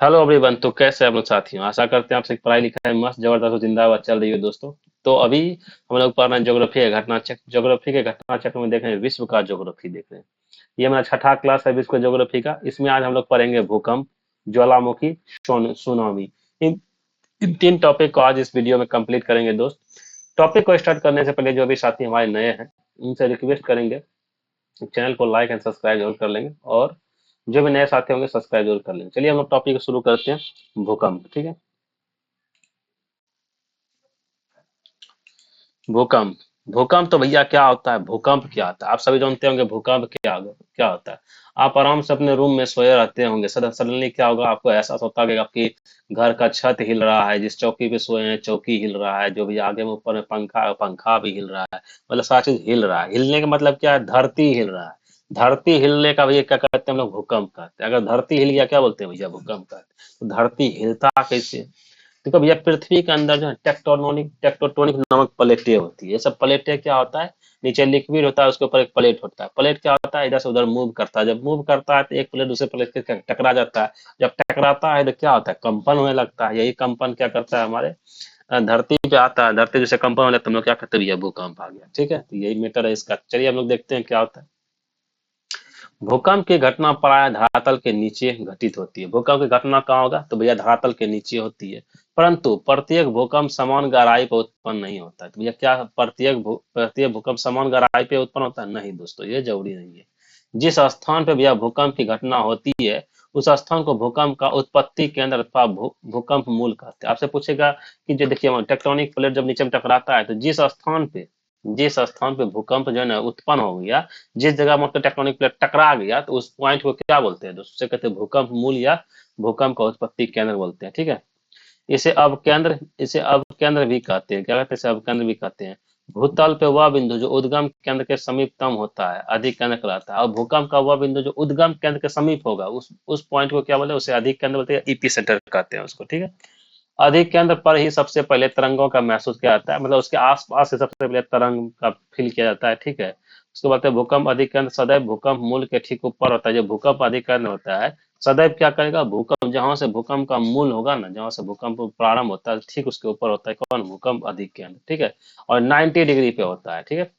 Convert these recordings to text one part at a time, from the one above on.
Hello everyone. तो कैसे आप लोग साथियों, आशा करते हैं आप सबकी पढ़ाई लिखाई मस्त जबरदस्त और जिंदाबाद चल रही है दोस्तों। तो अभी हम लोग पढ़ रहे हैं ज्योग्राफी के घटना चक्र। ज्योग्राफी के घटना चक्र में देख रहे हैं विश्व का ज्योग्राफी देख रहे हैं। ये मेरा छठा क्लास है विश्व ज्योग्राफी का। इसमें आज हम लोग पढ़ेंगे भूकंप, ज्वालामुखी, सुनामी। इन इन तीन टॉपिक को आज इस वीडियो में कंप्लीट करेंगे दोस्त। टॉपिक को स्टार्ट करने से पहले जो भी साथी हमारे नए हैं उनसे रिक्वेस्ट करेंगे चैनल को लाइक एंड सब्सक्राइब जरूर कर लेंगे, और जो भी नए साथी होंगे सब्सक्राइब जरूर कर लेंगे। चलिए हम लोग टॉपिक को शुरू करते हैं। भूकंप, ठीक है। भूकंप। भूकंप तो भैया क्या होता है, भूकंप क्या होता है आप सभी जानते होंगे। भूकंप क्या होता है। आप आराम से अपने रूम में सोए रहते होंगे, सडनली क्या होगा, आपको एहसास होता है कि आपकी घर का छत हिल रहा है, जिस चौकी पे सोए हैं चौकी हिल रहा है, जो भी आगे में ऊपर में पंखा है पंखा भी हिल रहा है। मतलब सारा चीज हिल रहा है। हिलने का मतलब क्या है, धरती हिल रहा है। धरती हिलने का भैया क्या कहते हैं हम लोग, भूकंप कहते हैं। अगर धरती हिल गया क्या बोलते हैं भैया, भूकंप कहते हैं। तो धरती हिलता कैसे, देखो भैया पृथ्वी के अंदर जो है टेक्टोटोनिक नामक प्लेटें होती है। ये सब प्लेटें क्या होता है, नीचे लिक्विड होता है, उसके ऊपर एक प्लेट होता है। प्लेट क्या होता है, इधर से उधर मूव करता है। जब मूव करता है तो एक प्लेट दूसरे प्लेट के टकरा जाता है। जब टकराता है तो क्या होता है, कंपन होने लगता है। यही कंपन क्या करता है, हमारे धरती पे आता है। धरती जैसे कंपन होने लगता है, हम लोग क्या करते हैं भैया, भूकंप आ गया। ठीक है, तो यही मैटर है इसका। चलिए हम लोग देखते हैं क्या होता है। भूकंप की घटना प्राय धरातल के नीचे घटित होती है। भूकंप की घटना कहाँ होगा, तो भैया धरातल के नीचे होती है। परंतु प्रत्येक भूकंप समान गहराई पर उत्पन्न नहीं होता है। तो भैया क्या प्रत्येक भूकंप समान गहराई पे उत्पन्न होता है, नहीं दोस्तों, ये जरूरी नहीं है। जिस स्थान पे भैया भूकंप की घटना होती है, उस स्थान को भूकंप का उत्पत्ति केंद्र अथवा भूकंप मूल कहते हैं। आपसे पूछेगा कि जो देखिए टेक्टोनिक प्लेट जब नीचे में टकराता है, तो जिस स्थान पे भूकंप जो है ना उत्पन्न हो गया, जिस जगह मतलब टेक्टोनिक प्लेट टकरा गया, तो उस पॉइंट को क्या बोलते हैं दोस्तों, उसे कहते हैं भूकंप मूल या भूकंप का उत्पत्ति केंद्र बोलते हैं। ठीक है। इसे अब केंद्र भी कहते हैं। क्या कहते हैं, इसे अब केंद्र भी कहते हैं। भूतल पे वह बिंदु जो उद्गम केंद्र के समीपतम होता है अधिक केंद्र कहलाता है। और भूकंप का वह बिंदु जो उद्गम केंद्र के समीप होगा, उस पॉइंट को क्या बोले, उसे अधिक केंद्र बोलते हैं, ईपी सेंटर कहते हैं उसको। ठीक है। अधिक केंद्र पर ही सबसे पहले तरंगों का महसूस किया जाता है। मतलब उसके आसपास से सबसे पहले तरंग का फील किया जाता है। ठीक है। उसके बाद है भूकंप अधिक केंद्र सदैव भूकंप मूल के ठीक ऊपर होता है। जो भूकंप अधिक केंद्र होता है, सदैव क्या करेगा, भूकंप जहां से भूकंप का मूल होगा ना, जहां से भूकंप प्रारंभ होता है, ठीक उसके ऊपर होता है कौन, भूकंप अधिक केंद्र। ठीक है। और 90 डिग्री पे होता है। ठीक है।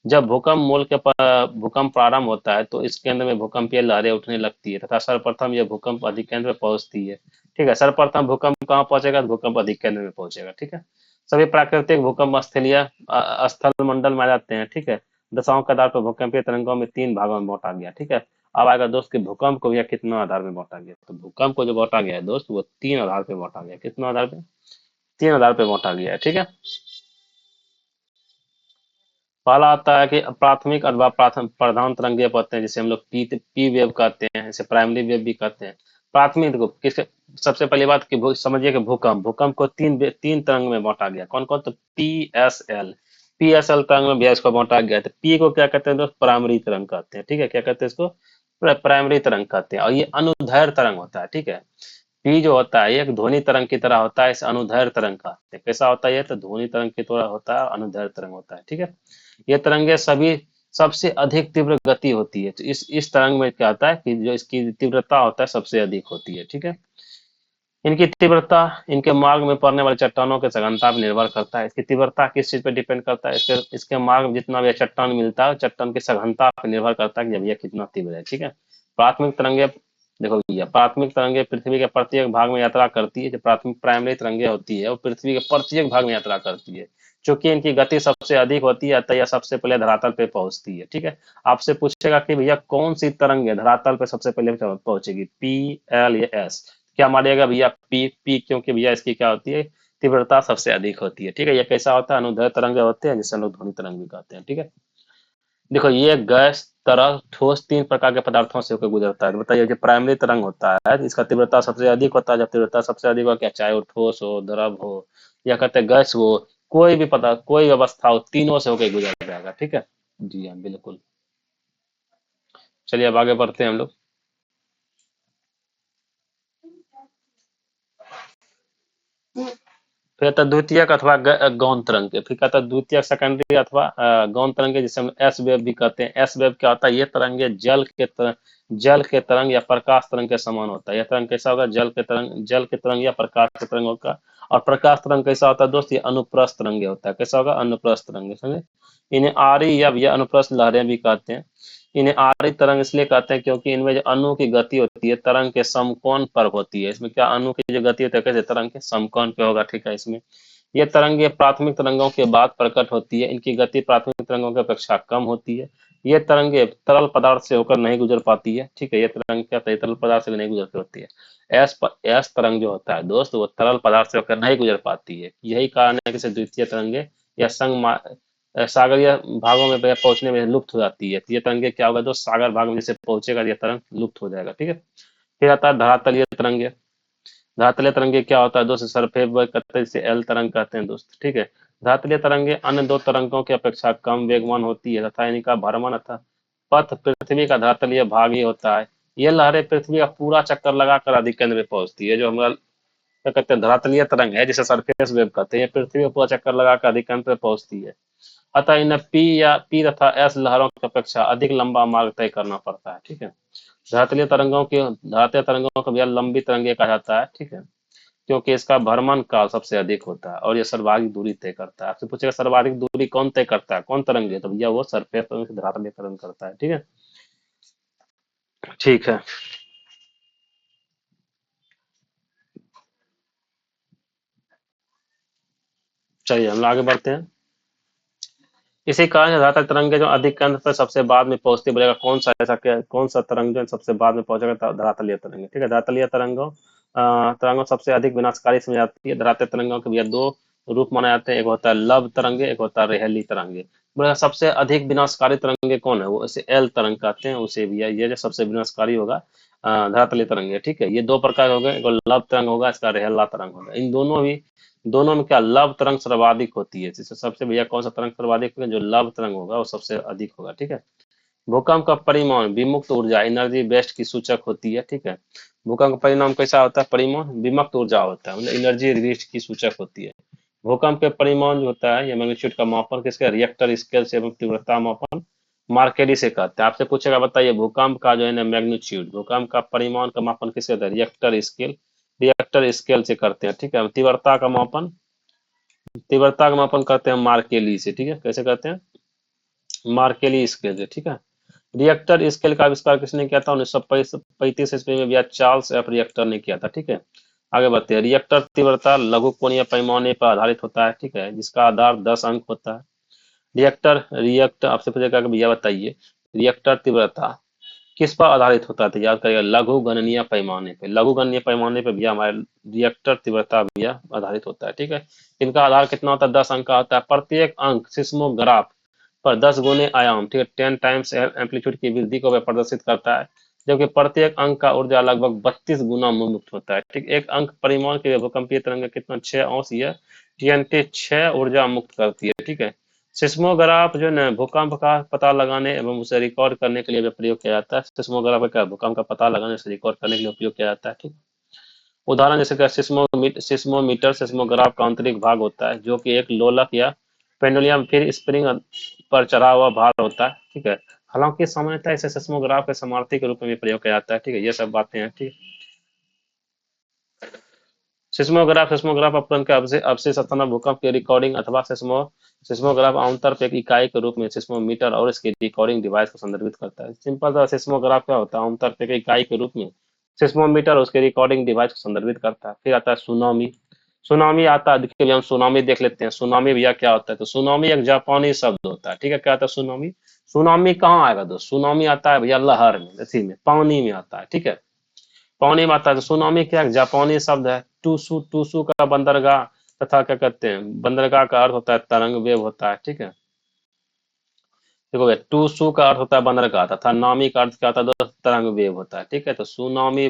जब भूकंप प्रारंभ होता है, तो इस केंद्र में भूकंपीय लहरें उठने लगती है तथा सर्वप्रथम यह भूकंप अधिक केंद्र में पहुंचती है। ठीक है। सर्वप्रथम भूकंप कहाँ पहुंचेगा, तो भूकंप अधिक केंद्र में पहुंचेगा। ठीक है। सभी प्राकृतिक भूकंप स्थलीय स्थल मंडल में आ जाते हैं। ठीक है। दशाओं के आधार पर भूकंपीय तरंगों में तीन भागों में बांटा गया। ठीक है। अब आएगा दोस्त कि भूकंप को यह कितना आधार में बांटा गया। तो भूकंप को जो बांटा गया है दोस्त, वो तीन आधार पे बांटा गया। कितना आधार पे, तीन आधार पे बांटा गया है। ठीक है। पहला आता है कि प्राथमिक अथवा प्राथमिक प्रधान तरंगीय पड़ते हैं, जिसे हम लोग पी वेव कहते हैं, इसे प्राइमरी वेव भी कहते हैं। प्राथमिक देखो किसके, सबसे पहली बात कि समझिए कि भूकंप भूकंप को तीन तरंग में बांटा गया। कौन कौन, तो पी एस एल तरंग में भी इसको बांटा गया। तो पी को क्या कहते हैं दोस्त, प्राइमरी तरंग कहते हैं। ठीक है। क्या कहते हैं इसको, प्राइमरी तरंग कहते हैं। और ये अनुदैर्ध्य तरंग होता है। ठीक है। पी जो होता है, ये एक ध्वनि तरंग की तरह होता है, इसे अनुदैर्ध्य तरंग कहते हैं। कैसा होता है ये, तो ध्वनि तरंग की तरह होता है, अनुदैर्ध्य तरंग होता है। ठीक है। ये तरंगे सभी सबसे अधिक तीव्र गति होती है। तो इस तरंग में क्या होता है कि जो इसकी तीव्रता होता है सबसे अधिक होती है। ठीक है। इनकी तीव्रता इनके मार्ग में पड़ने वाली चट्टानों के सघनता पर निर्भर करता है। इसकी तीव्रता किस चीज पर डिपेंड करता है, इसके मार्ग में जितना भी चट्टान मिलता है, चट्टान की सघनता पर निर्भर करता है कि जब यह कितना तीव्र है। ठीक है। प्राथमिक तरंगे, देखो भैया प्राथमिक तरंगे पृथ्वी के प्रत्येक भाग में यात्रा करती है। जो प्राथमिक प्राइमरी तरंगे होती है, वो पृथ्वी के प्रत्येक भाग में यात्रा करती है। चूंकि इनकी गति सबसे अधिक होती है, अतः यह सबसे पहले धरातल पे पहुंचती है। ठीक है। आपसे पूछेगा कि भैया कौन सी तरंग है धरातल पे सबसे पहले पहुंचेगी, पी, एल या एस। क्या मानिएगा भैया, पी। पी क्योंकि भैया इसकी क्या होती है, तीव्रता सबसे अधिक होती है। ठीक है। ये कैसा होता है, अनुदैर्ध्य तरंगे होते हैं, जिसे हम लोग ध्वनि तरंग भी कहते हैं। ठीक है। देखो ये गैस, तरल, ठोस, तीन प्रकार के पदार्थों से होकर गुजरता है। तो बताइए जो प्राइमरी तरंग होता है, इसका तीव्रता सबसे अधिक होता है। जब तीव्रता सबसे अधिक हो, क्या चाहे वो ठोस हो, द्रव हो, या कहते हैं गैस हो, कोई भी पदार्थ, कोई व्यवस्था हो, तीनों से होकर गुजर जाएगा। ठीक है। जी हाँ, बिल्कुल। चलिए अब आगे बढ़ते हैं हम लोग। फिर आता है द्वितीयक अथवा गौण तरंग। फिर कहता है द्वितीयक सेकेंडरी अथवा गौण तरंगे, जिसे हम एस वेव भी कहते हैं। एस वेव क्या होता है, ये तरंगे जल के तरंग या प्रकाश तरंग के समान होता है। यह तरंग कैसा होगा? जल के तरंग या प्रकाश के तरंग होगा। और प्रकाश तरंग कैसा होता है दोस्त? ये अनुप्रस्थ तरंग होता है। कैसा होगा? अनुप्रस्थ तरंग। समझे? इन्हें आरी या अनुप्रस्थ लहरें भी कहते हैं। इन्हें आरी तरंग इसलिए कहते हैं क्योंकि इनमें जो अणु की गति होती है तरंग के समकोण पर होती है। इसमें क्या अणु की जो गति होती है कैसे? तरंग के समकोण पे होगा। ठीक है। इसमें ये तरंगे प्राथमिक तरंगों के बाद प्रकट होती है। इनकी गति प्राथमिक तरंगों की अपेक्षा कम होती है। ये तरंगे तरल पदार्थ से होकर नहीं गुजर पाती है। ठीक है। ये तरंग क्या तरल पदार्थ से नहीं गुजरती होती है। एस तरंग जो होता है दोस्त वो तरल पदार्थ से होकर नहीं गुजर पाती है। यही कारण है कि द्वितीय तरंगे या सागरीय भागों में पहुंचने में लुप्त हो जाती है। ये तरंगे क्या होगा दोस्त? सागर भाग में जैसे पहुंचेगा ये तरंग लुप्त हो जाएगा। ठीक है। फिर आता है धरातलीय तरंगे। धरातलीय तरंगे क्या होता है दोस्त? सरफेस वर्ग करते हैं, जिसे एल तरंग कहते हैं दोस्त। ठीक है। धरातलीय तरंगे अन्य दो तरंगों की अपेक्षा कम वेगवान होती है तथा इनका भ्रमण अथा पथ पृथ्वी का धरातलीय भाग ही होता है। ये लहरें पृथ्वी का पूरा चक्कर लगाकर अधिकेंद्र में पहुंचती है। जो हमारा क्या कहते हैं धरातलीय तरंग है जिसे सरफेस वेव कहते हैं, ये पृथ्वी का पूरा चक्कर लगाकर अधिकेंद्र में पहुंचती है। अतः इन्हें पी तथा एस लहरों की अपेक्षा अधिक लंबा मार्ग तय करना पड़ता है। ठीक है। धरातलीय तरंगों को भैया लंबी तरंगे कहा जाता है। ठीक है। क्योंकि इसका भ्रमण काल सबसे अधिक होता है और ये सर्वाधिक दूरी तय करता है। आपसे पूछेगा सर्वाधिक दूरी कौन तय करता है, कौन तरंग है? तो भैया वो सरफेस तरंग से धरातलीय तरंग करता है। ठीक है। ठीक है। चलिए हम आगे बढ़ते हैं। इसी कारण धरातल तरंगे जो अधिक केंद्र पर सबसे बाद में पहुंचती, बोलेगा कौन सा तरंग जो सबसे बाद में पहुंचेगा? धरातलीय तरंग। ठीक है। धरातलीय तरंगों सबसे अधिक विनाशकारी समझ जाती है। धरातलीय तरंगों के भैया दो रूप माने जाते हैं, एक होता है लव तरंगे, एक होता है रेहली तरंगे। बोलेगा सबसे अधिक विनाशकारी तरंगे कौन है? वो इसे एल तरंग कहते हैं। उसे भैया ये जो सबसे विनाशकारी होगा धरातलीय तरंगे। ठीक है। ये दो प्रकार हो गए, एक लव तरंग होगा, इसका रेहला तरंग होगा। इन दोनों में क्या लव तरंग सर्वाधिक होती है। जिससे सबसे भैया कौन सा तरंग सर्वाधिक होगा? जो लव तरंग होगा वो सबसे अधिक होगा। ठीक है। भूकंप का परिमाण विमुक्त ऊर्जा एनर्जी बेस्ट की सूचक होती है। ठीक है। भूकंप का परिणाम कैसा होता है? परिमाण विमुक्त ऊर्जा होता है, मतलब एनर्जी रिलीज की सूचक होती है। भूकंप के परिमाण जो होता है या मैग्नीट्यूड का मापन किसके? रिएक्टर स्केल से एवं तीव्रता मापन मार्केली से करते हैं। आपसे पूछेगा बताइए भूकंप का जो है ना मैग्नीट्यूड, भूकंप का परिमाण का मापन किससे होता है? रिएक्टर स्केल से करते हैं। ठीक है। तीव्रता का मापन करते हैं मार्केली से। ठीक है। कैसे करते हैं? मार्केली स्केल से। ठीक है। रिएक्टर स्केल का आविष्कार किसने किया था? 1935 ईस्वी में भैया चार्ल्स एफ रिएक्टर ने किया था। ठीक है। आगे बढ़ते हैं। रिएक्टर तीव्रता लघु कोणीय पैमाने पर आधारित होता है। ठीक है। जिसका आधार 10 अंक होता है। रिएक्टर आपसे पूछेगा कि भैया बताइए रिएक्टर तीव्रता किस पर आधारित होता है? तो याद करिएगा लघु गणनीय पैमाने पे। लघु गणनीय पैमाने पे भैया हमारे रिएक्टर तीव्रता भैया आधारित होता है। ठीक है। इनका आधार कितना होता है? 10 अंक का होता है। प्रत्येक अंक सिस्मोग्राफ पर 10 गुने आयाम, ठीक है, 10 टाइम्स एम्पलीट्यूड की वृद्धि को वह प्रदर्शित करता है। जबकि प्रत्येक अंक का ऊर्जा लगभग 32 गुना मुक्त होता है। ठीक। एक अंक परिमाण के लिए भूकंपीय तरंग कितना? 6 अंश या TNT 6 ऊर्जा मुक्त करती है। ठीक है। सिस्मोग्राफ जो है ना भूकंप का पता लगाने एवं उसे रिकॉर्ड करने के लिए भी प्रयोग किया जाता है। सिस्मोग्राफ का क्या? भूकंप का पता लगाने से रिकॉर्ड करने के लिए उपयोग किया जाता है। ठीक। उदाहरण जैसे कि सिस्मोमीटर सिस्मोग्राफ का आंतरिक भाग होता है जो कि एक लोलक या पेंडुलियम फिर स्प्रिंग पर चढ़ा हुआ भार होता है। ठीक है। हालांकि सामान्यतः इसे सिस्मोग्राफ के समर्थी के रूप में भी प्रयोग किया जाता है। ठीक है। ये सब बातें हैं। ठीक। सिस्मोग्राफ अपवन के अवशेष अथवा भूकंप की रिकॉर्डिंग अथवा सिस्मोग्राफ आमतौर पर एक इकाई के रूप में सिस्मोमीटर और इसके रिकॉर्डिंग डिवाइस को संदर्भित करता है। सिंपल सा सिस्मोग्राफ क्या होता है? आमतौर पर एक इकाई के रूप में सिस्मोमीटर और उसके रिकॉर्डिंग डिवाइस को संदर्भित करता है। फिर आता है सुनामी। सुनामी आता है, देखिए हम सुनामी देख लेते हैं। सुनामी भैया क्या होता है? तो सुनामी एक जापानी शब्द होता है। ठीक है। क्या आता है? सुनामी। सुनामी कहाँ आएगा दोस्त? सुनामी आता है भैया लहर में, इसी में पानी में आता है। ठीक है। पानी में आता है। तो सुनामी क्या? जापानी शब्द है। टूसू, टूसू का बंदरगाह तथा क्या कहते हैं? बंदरगाह का अर्थ होता है तरंग वेव होता है। ठीक है। देखो भैया टूसू का अर्थ होता है बंदरगाह तथा नामी का अर्थ क्या होता है दोस्त? तरंग वेव होता है। ठीक है। तो सुनामी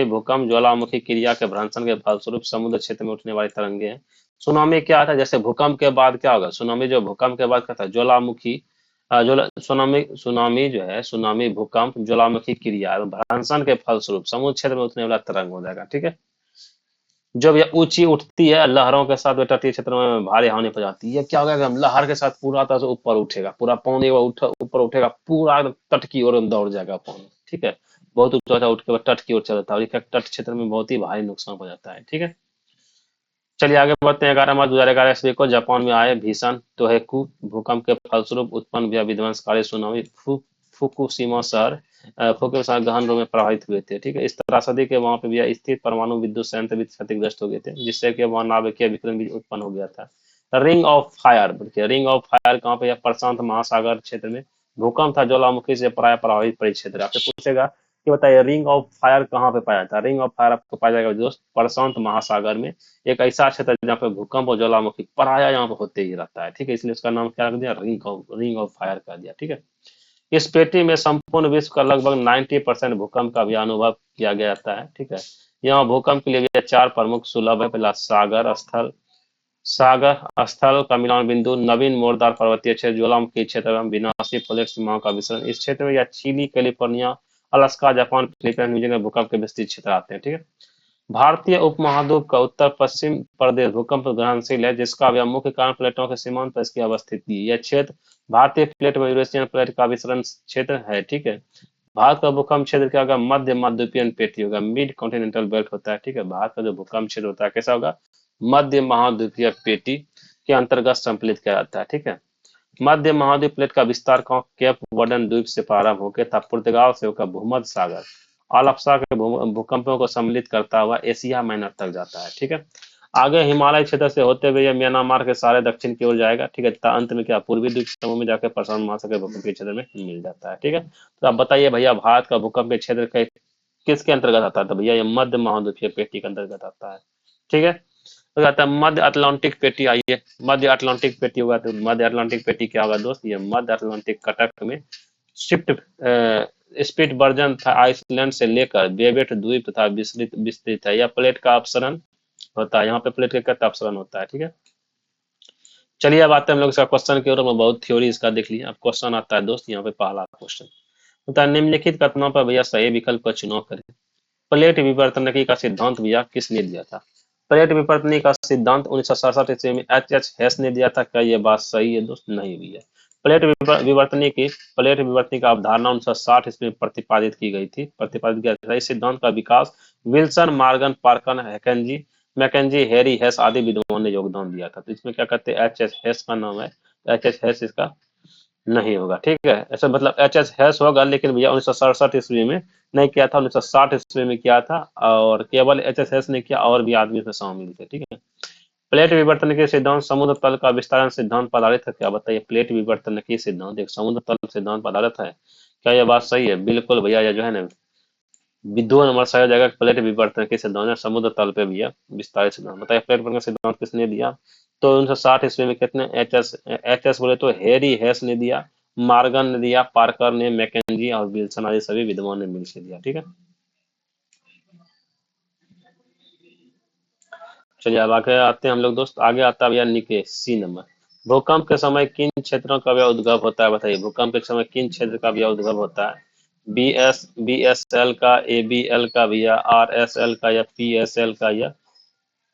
भूकंप ज्वालामुखी क्रिया के भ्रंशन के फलस्वरूप समुद्र क्षेत्र में उठने वाली तरंगे हैं। सुनामी क्या आता है? जैसे भूकंप के बाद क्या होगा? सुनामी जो भूकंप के बाद क्या था? ज्वालामुखी सुनामी जो है, सुनामी भूकंप ज्वालामुखी क्रिया एवं भ्रंशन के फलस्वरूप समुद्र क्षेत्र में उठने वाला तरंग हो जाएगा। ठीक है। जब यह ऊंची उठती है लहरों के साथ, वे तटीय क्षेत्र में भारी हानि पहुंचाती है। ये क्या होगा कि हम लहर के साथ पूरा तरह से ऊपर उठेगा, पूरा पानी ऊपर उठेगा, पूरा तट की ओर दौड़ जाएगा पानी, ठीक है। बहुत ऊंचा उठ के तट की ओर चलता है, और ये तट क्षेत्र में बहुत ही भारी नुकसान हो जाता है, ठीक है। चलिए आगे बढ़ते हैं। 11 मार्च 2011 ईस्वी को जापान में आए भीषण तोहेकू भूकंप के फलस्वरूप उत्पन्न हुआ विध्वंसकारी सुनामी फुकुशिमा शहर फुकुशिमा शहर गहन रूप में प्रभावित हुए थे, ठीक है। इस त्रासदी के वहां पे भी स्थित परमाणु विद्युत संयंत्र भी क्षतिग्रस्त हो गए थे, जिससे कि वहां नाभिकीय विकिरण भी उत्पन्न हो गया था। रिंग ऑफ फायर, देखिए रिंग ऑफ फायर कहाँ पे? प्रशांत महासागर क्षेत्र में भूकंप था, ज्वालामुखी से प्राय प्रभावित परिक्षेत्र। आपसे पूछेगा कि बताइए रिंग ऑफ फायर कहाँ पे पाया जाता है? रिंग ऑफ फायर आपको पाया जाएगा दोस्त प्रशांत महासागर में। एक ऐसा क्षेत्र है जहाँ पे भूकंप और ज्वालामुखी प्राय यहाँ पे होते ही रहता है, ठीक है। इसलिए उसका नाम क्या रख दिया? रिंग ऑफ फायर कर दिया, ठीक है। इस पेटी में संपूर्ण विश्व का लगभग 90% भूकंप का भी अनुभव किया गया जाता है, ठीक है। यहाँ भूकंप के लिए भी 4 प्रमुख सुलभ है। पहला सागर स्थल का मिलान बिंदु, नवीन मोरदार पर्वतीय क्षेत्र, ज्वालामुखी क्षेत्र एवं विनाशी प्लेट सीमाओं का वितरण। इस क्षेत्र में या Chile, California, Alaska, Japan, Philippines, New Zealand में भूकंप के विस्तृत क्षेत्र आते हैं, ठीक है। भारतीय उपमहाद्वीप का उत्तर पश्चिम प्रदेश भूकंप ग्रहणशील है, जिसका यह मुख्य कारण प्लेटों के सीमांत पर इसकी अवस्थिति है। यह क्षेत्र भारतीय प्लेट में यूरेशियन प्लेट का वितरण क्षेत्र है, ठीक है। भारत का भूकंप क्षेत्र क्या होगा? मध्य महाद्वीपीय पेटी होगा, मिड कॉन्टिनेंटल बेल्ट होता है, ठीक है। भारत का जो भूकंप क्षेत्र होता है कैसा होगा? मध्य महाद्वीपीय पेटी के अंतर्गत सम्मिलित किया जाता है, ठीक है। मध्य महाद्वीप प्लेट का विस्तार केप वर्डन द्वीप से प्रारंभ होकर था पुर्तगाल से होकर भूमध्य सागर अलास्का के भूकंपों को सम्मिलित करता हुआ एशिया माइनर तक जाता है, ठीक है। आगे हिमालय क्षेत्र से होते हुए यह म्यांमार के सारे दक्षिण की ओर जाएगा, ठीक है। तथा अंत में क्या पूर्वी द्वीप समूह में जाकर प्रशांत महासागर भूकंप के क्षेत्र में मिल जाता है, ठीक है। तो आप बताइए भैया भारत का भूकंप के क्षेत्र किसके अंतर्गत आता है? तो भैया ये मध्य महाद्वीपीय पेटी के अंतर्गत आता है, ठीक है। तो कहता है मध्य अटलांटिक पेटी। आइए मध्य अटलांटिक पेटी होगा, तो मध्य अटलांटिक पेटी क्या होगा दोस्त? ये मध्य अटलांटिक कटक में शिफ्ट स्पिट वर्जन था, आइसलैंड से लेकर बेवेट द्वीप तथा विस्तृत विस्तृत है। यह प्लेट का अपसरण होता है, यहाँ पे प्लेट का क्या अपसरण होता है, ठीक है। चलिए अब आते हैं हम लोग इसका क्वेश्चन की ओर। मैं बहुत थ्योरी इसका देख लिया, अब क्वेश्चन आता है दोस्त। यहाँ पे पहला क्वेश्चन होता है निम्नलिखित कथनों पर भैया सही विकल्प का चुनाव करें। प्लेट विवर्तनिकी का सिद्धांत भैया किसने दिया था? प्लेट विवर्तनिकी का सिद्धांत 1967 ईस्वी में एच हेस ने दिया था। क्या ये बात सही है दोस्त? नहीं भैया। प्लेट विवर्तनिकी का अवधारणा 1960 ईस्वी में प्रतिपादित किया था। इस सिद्धांत का विकास Wilson, Morgan, Parker, Mackenzie, Harry Hess आदि विद्वानों ने योगदान दिया था। तो इसमें क्या कहते हैं? एच एच हेस का नाम है। एच एच हेस इसका नहीं होगा, ठीक है। ऐसा मतलब एच एच हैश होगा, लेकिन भैया 1967 ईस्वी में नहीं किया था, 1960 ईस्वी में किया था। और केवल एच एच हैश ने किया, और भी आदमी इसमें शामिल थे, ठीक है। प्लेट विवर्तन के सिद्धांत समुद्र तल का विस्तारण सिद्धांत पर आधारित है। क्या बताइए? प्लेट विवर्तन की सिद्धांत एक समुद्र तल सिद्धांत पर आधारित है। क्या यह बात सही है? बिल्कुल भैया, ये जो है ना दो नंबर सही हो जाएगा। प्लेट विवर्तन के सिद्धांत है समुद्र तल पे भैया विस्तारित सिद्धांत। बताइए प्लेट विवर्तन का सिद्धांत किसने दिया? तो 1960 ईस्वी में कितने एच एस बोले तो हैरी हेस ने दिया, मार्गन ने दिया, पार्कर ने, मैकेंजी और विल्सन आदि सभी विद्वान ने मिलकर दिया, ठीक है। चलिए अब आगे आते हैं हम लोग दोस्त। आगे आता है भैया निके सी नंबर। भूकंप के समय किन क्षेत्रों का व्यय उद्गम होता है? बताइए भूकंप के समय किन क्षेत्र का व्यय उद्गम होता है? बी एस एल का, ए बी एल का भैया, आर एस एल का, या पी एस एल का, या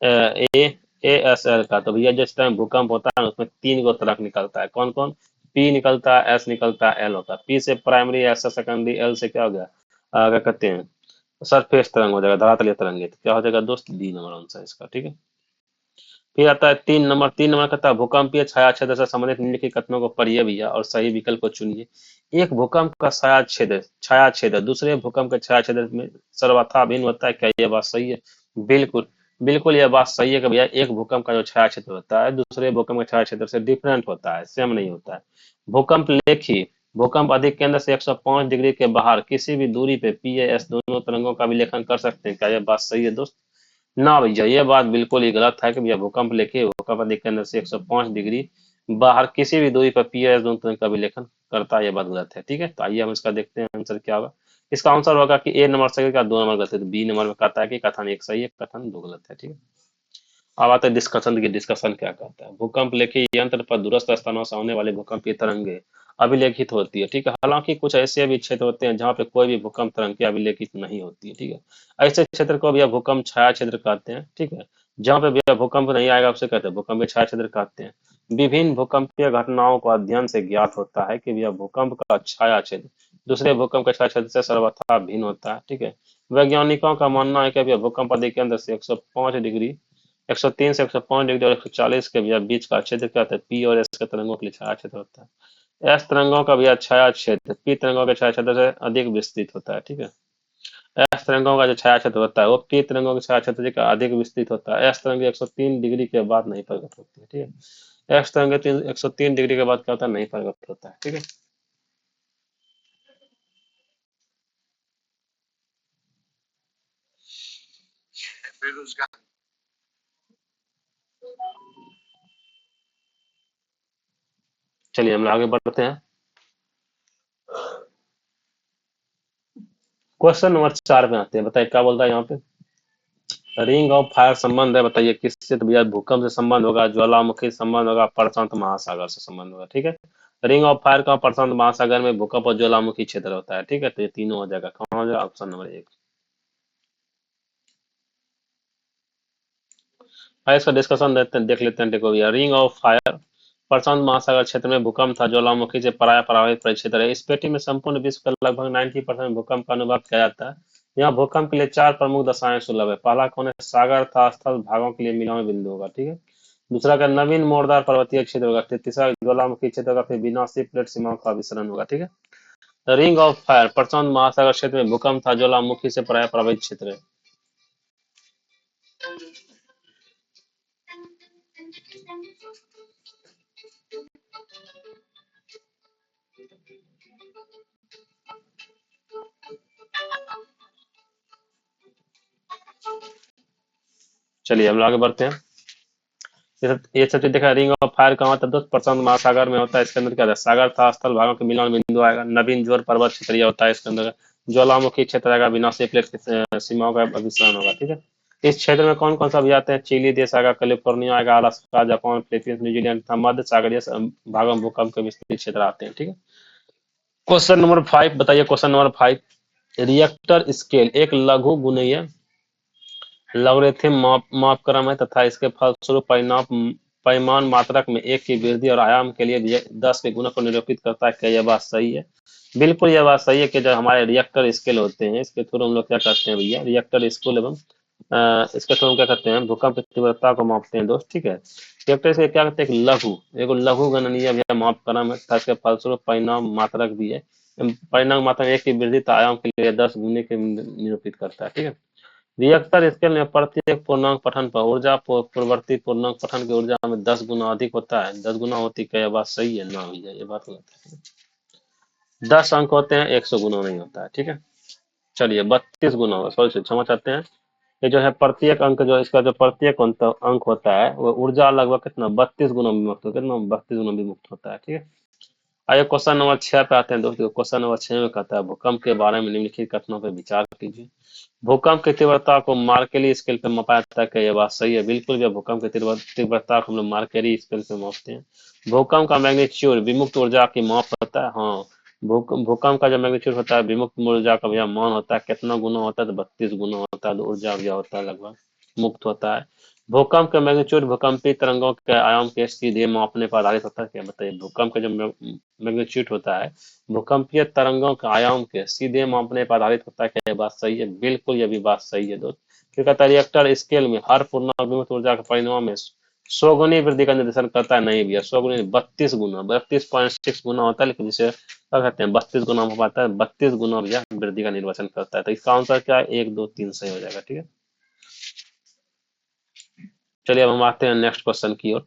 ए ए एस एल का। तो भैया जिस टाइम भूकंप होता है उसमें 3 गो तरंग निकलता है। कौन कौन? पी निकलता है, एस निकलता है, एल होता है। पी से प्राइमरी, एस से सेकेंडरी, एल से क्या हो गया? क्या कहते हैं? सरफेस तरंग हो जाएगा, धरातलीय तरंग। तो क्या हो जाएगा दोस्त? बी नंबर आंसर इसका, ठीक है। फिर आता है 3 नंबर। 3 नंबर कहता है भूकंपीय छाया क्षेत्र से संबंधित निम्नलिखित कथनों को पढ़िए भैया और सही विकल्प को चुनिए। एक भूकंप का छाया क्षेत्र दूसरे भूकंप के छाया क्षेत्र में सर्वथा भिन्न होता है। क्या यह बात सही है? बिल्कुल बिल्कुल, यह बात सही है कि भैया एक भूकंप का जो छाया क्षेत्र होता है दूसरे भूकंप के छाया क्षेत्र से डिफरेंट होता है, सेम नहीं होता है। भूकंप लेखी भूकंप अधिक केंद्र से 105 डिग्री के बाहर किसी भी दूरी पे पी एस दोनों तरंगों का विलेखन कर सकते हैं। क्या यह बात सही है दोस्त? ना भैया, ये बात बिल्कुल ही गलत है कि भैया भूकंप लेके भूकंप अधिक केंद्र से 105 डिग्री बाहर किसी भी दूरी पर पी एस दोनों तरंग का विलेखन करता है। ये बात गलत है, ठीक है। तो आइए हम इसका देखते हैं आंसर क्या होगा। इसका आंसर होगा कि ए नंबर सही का 2 नंबर गलत है। तो बी नंबर में कहता है कि कथन एक सही है, कथन 2 गलत है, ठीक है। अब आता है डिस्कशन की। डिस्कशन क्या कहता है? भूकंप लेखी यंत्र पर दूरस्थ स्थानों से आने वाले भूकंप की तरंगे अभिलेखित होती है, ठीक है। हालांकि कुछ ऐसे भी क्षेत्र होते हैं जहाँ पे कोई भी भूकंप तरंग की अभिलेखित नहीं होती है, ठीक है। ऐसे क्षेत्र को भी भूकंप छाया क्षेत्र कहते हैं, ठीक है। जहाँ पे भी भूकंप नहीं आएगा उसे कहते हैं भूकंप छाया क्षेत्र कहते हैं। विभिन्न भूकंपीय घटनाओं को अध्ययन से ज्ञात होता है कि यह भूकंप का छाया क्षेत्र दूसरे भूकंप के छाया क्षेत्र से सर्वथा भिन्न होता है, ठीक है। वैज्ञानिकों का मानना है कि यह भूकंप अधिकेंद्र से 105 डिग्री 103 से 105 डिग्री और 140 के बीच का क्षेत्र कहते हैं। पी और एस के तरंगों के लिए छाया क्षेत्र होता है। एस तरंगों का भी छाया क्षेत्र पी तरंगों के छाया क्षेत्र से अधिक विस्तृत होता है, ठीक है। एस तरंगों का जो छाया क्षेत्र होता है वो पी तरंगों के छाया क्षेत्र से अधिक विस्तृत होता है। एस तरंग 103 डिग्री के बाद नहीं प्रकट होती है, ठीक है। एस तरंग 103 डिग्री के बाद क्या होता है, नहीं प्रकट होता है, ठीक है। चलिए हम आगे बढ़ते हैं। क्वेश्चन नंबर 4 में आते हैं। बताइए क्या बोलता है यहाँ पे। रिंग ऑफ फायर संबंध है, बताइए किससे। तो भैया भूकंप से संबंध होगा, ज्वालामुखी से संबंध होगा, प्रशांत महासागर से संबंध होगा, ठीक है। रिंग ऑफ फायर का प्रशांत महासागर में भूकंप और ज्वालामुखी क्षेत्र होता है, ठीक है। तो ये तीनों हो जाएगा, कौन हो जाएगा, ऑप्शन नंबर 1। आइए इसका डिस्कशन देख लेते हैं। देखो भैया, रिंग ऑफ फायर प्रशांत महासागर क्षेत्र में भूकंप था, ज्वालामुखी से पराया प्रभावित परिक्षेत्र है। इस पेटी में संपूर्ण विश्व का लगभग 90% भूकंप का अनुभव किया जाता है। यहाँ भूकंप के लिए 4 प्रमुख दशाएं सुलभ है। पहला कौन है, सागर था स्थल भागों के लिए मिलान बिंदु होगा, ठीक है। दूसरा का नवीन मोरदार पर्वतीय क्षेत्र होगा। तीसरा ज्वालामुखी क्षेत्र होगा। फिर विनाशी प्लेट सीमाओं का विसरण होगा, ठीक है। रिंग ऑफ फायर प्रशांत महासागर क्षेत्र में भूकंप था, ज्वालामुखी से पराया प्रभावित क्षेत्र है। चलिए हम आगे बढ़ते हैं। ये सब चीज देखा। रिंग ऑफ फायर कहाँ होता है दोस्त, प्रशांत महासागर में होता है। इसके अंदर क्या होता है, सागर था स्थल भागों के मिलान बिंदु आएगा। नवीन जोर पर्वत क्षेत्रीय होता है। इसके अंदर ज्वालामुखी क्षेत्र आएगा। विनाशी प्लेट की सीमाओं का अभिसरण होगा, ठीक है। इस क्षेत्र में कौन कौन सा भी आते हैं, चिली देश आएगा, कैलिफोर्निया आएगा, अलास्का, जापान, फिलीपींस, न्यूजीलैंड तथा मध्य सागरीय भागों में भूकंप के विस्तृत क्षेत्र आते हैं, ठीक है। क्वेश्चन नंबर 5 बताइए। क्वेश्चन नंबर 5, रिएक्टर स्केल एक लघु गुणीय लॉगरिथम मापक्रम है तथा इसके फलस्वरूप परिणाम परिमाण मात्रक में 1 की वृद्धि और आयाम के लिए 10 के गुणक को निरूपित करता है। क्या यह बात सही है। बिल्कुल यह बात सही है कि जो हमारे रिएक्टर स्केल होते हैं इसके थ्रू हम लोग क्या करते हैं भैया, रिएक्टर स्केल एवं इसके थ्रू हम क्या करते हैं, भूकंप की तीव्रता को मापते हैं दोस्त, ठीक है। रिएक्टर से क्या करते हैं, एक लघु गणनीय भी मापक्रम है तथा इसके फलस्वरूप परिणाम मात्रक भी है। परिणाम मात्रक 1 की वृद्धि तो आयाम के लिए 10 गुने के निरूपित करता है, ठीक है। रिएक्टर स्केल में प्रत्येक पूर्णांक पठन पर ऊर्जा पूर्ववर्ती पूर्णांक पठन की ऊर्जा में 10 गुना अधिक होता है। 10 गुना होती है, क्या यह बात सही है ना भैया, ये बात गलत है। 10 अंक होते हैं, 100 गुना नहीं होता है, ठीक है। चलिए 32 गुना होगा, सॉरी क्षमा चाहते हैं। ये जो है प्रत्येक अंक, जो इसका जो प्रत्येक अंक होता है वो ऊर्जा लगभग कितना 32 गुना विमुक्त होता है, कितना 32 गुना विमुक्त होता है, ठीक है। आइए क्वेश्चन नंबर 6 पे आते हैं दोस्तों। क्वेश्चन नंबर 6 में कहता है भूकंप के बारे में निम्नलिखित कथनों पर विचार कीजिए। भूकंप की तीव्रता को मार्केली स्केल पे मापा जाता है। क्या ये बात सही है। बिल्कुल भी भूकंप की तीव्रता को हम लोग मार्केली स्केल पे मापते हैं। भूकंप का मैग्नीट्यूड विमुक्त ऊर्जा की माप होता है। हाँ, भूकंप का जो मैग्नीट्यूड होता है विमुक्त ऊर्जा का भैया मान होता है। कितना गुना होता है, तो 32 गुना होता है। तो ऊर्जा भैया होता है लगभग मुक्त होता है। भूकंप का मैग्नीट्यूड भूकंपी तरंगों के आयाम के सीधे मापने पर आधारित होता है। क्या बताइए, भूकंप का जो मैग्नीट्यूड होता है भूकंपीय तरंगों के आयाम के सीधे मापने पर आधारित होता है। क्या ये बात सही है। बिल्कुल ये भी बात सही है दोस्त। फिर कहता है रिएक्टर स्केल में हर पूर्णांक विमुक्त ऊर्जा के परिणाम में 100 गुनी वृद्धि का निर्देशन करता है। नहीं भैया, 100 गुनी 32 गुना 32.6 गुना होता है, लेकिन जिसे क्या कहते हैं 32 गुना हो पाता है। 32 गुना भैया वृद्धि का निर्वचन करता है। तो इसका आंसर क्या है, 1 2 3 सही हो जाएगा, ठीक है। चलिए अब हम आते हैं नेक्स्ट क्वेश्चन की ओर।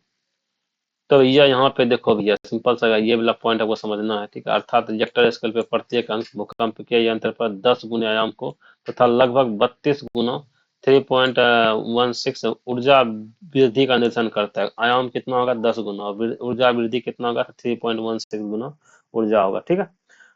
तो भैया यहाँ पे देखो भैया, सिंपल सा ये वाला पॉइंट आपको समझना है, ठीक है। अर्थात रिएक्टर स्केल पे प्रत्येक अंक भूकंप के यंत्र पर 10 गुना आयाम को तथा लगभग 32 गुना 3.16 ऊर्जा वृद्धि का निर्देशन करता है। आयाम कितना होगा, 10 गुना, और ऊर्जा वृद्धि कितना होगा, 3.16 गुना ऊर्जा होगा, ठीक है।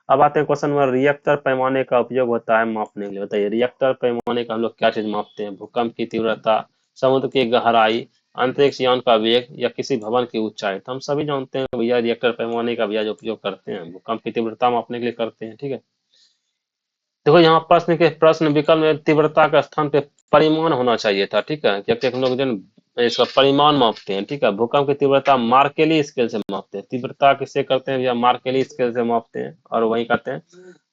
अब आते हैं क्वेश्चन नंबर, रिएक्टर पैमाने का उपयोग होता है मापने के लिए। बताइए रिएक्टर पैमाने का हम लोग क्या चीज मापते हैं, भूकंप की तीव्रता, समुद्र की गहराई, अंतरिक्ष यान का वेग या किसी भवन की ऊंचाई। तो हम सभी जानते हैं भैया रिएक्टर पैमाने का भैया जो उपयोग करते हैं भूकंप की तीव्रता मापने के लिए करते हैं, ठीक है। देखो यहाँ प्रश्न विकल्प में तीव्रता का स्थान पे परिमाण होना चाहिए था, ठीक है, क्योंकि हम लोग जन इसका परिमाण मापते हैं, ठीक है। भूकंप की तीव्रता मार्केली स्केल से मापते हैं, तीव्रता किससे करते हैं भैया, मार्केली स्केल से मापते हैं। और वही कहते हैं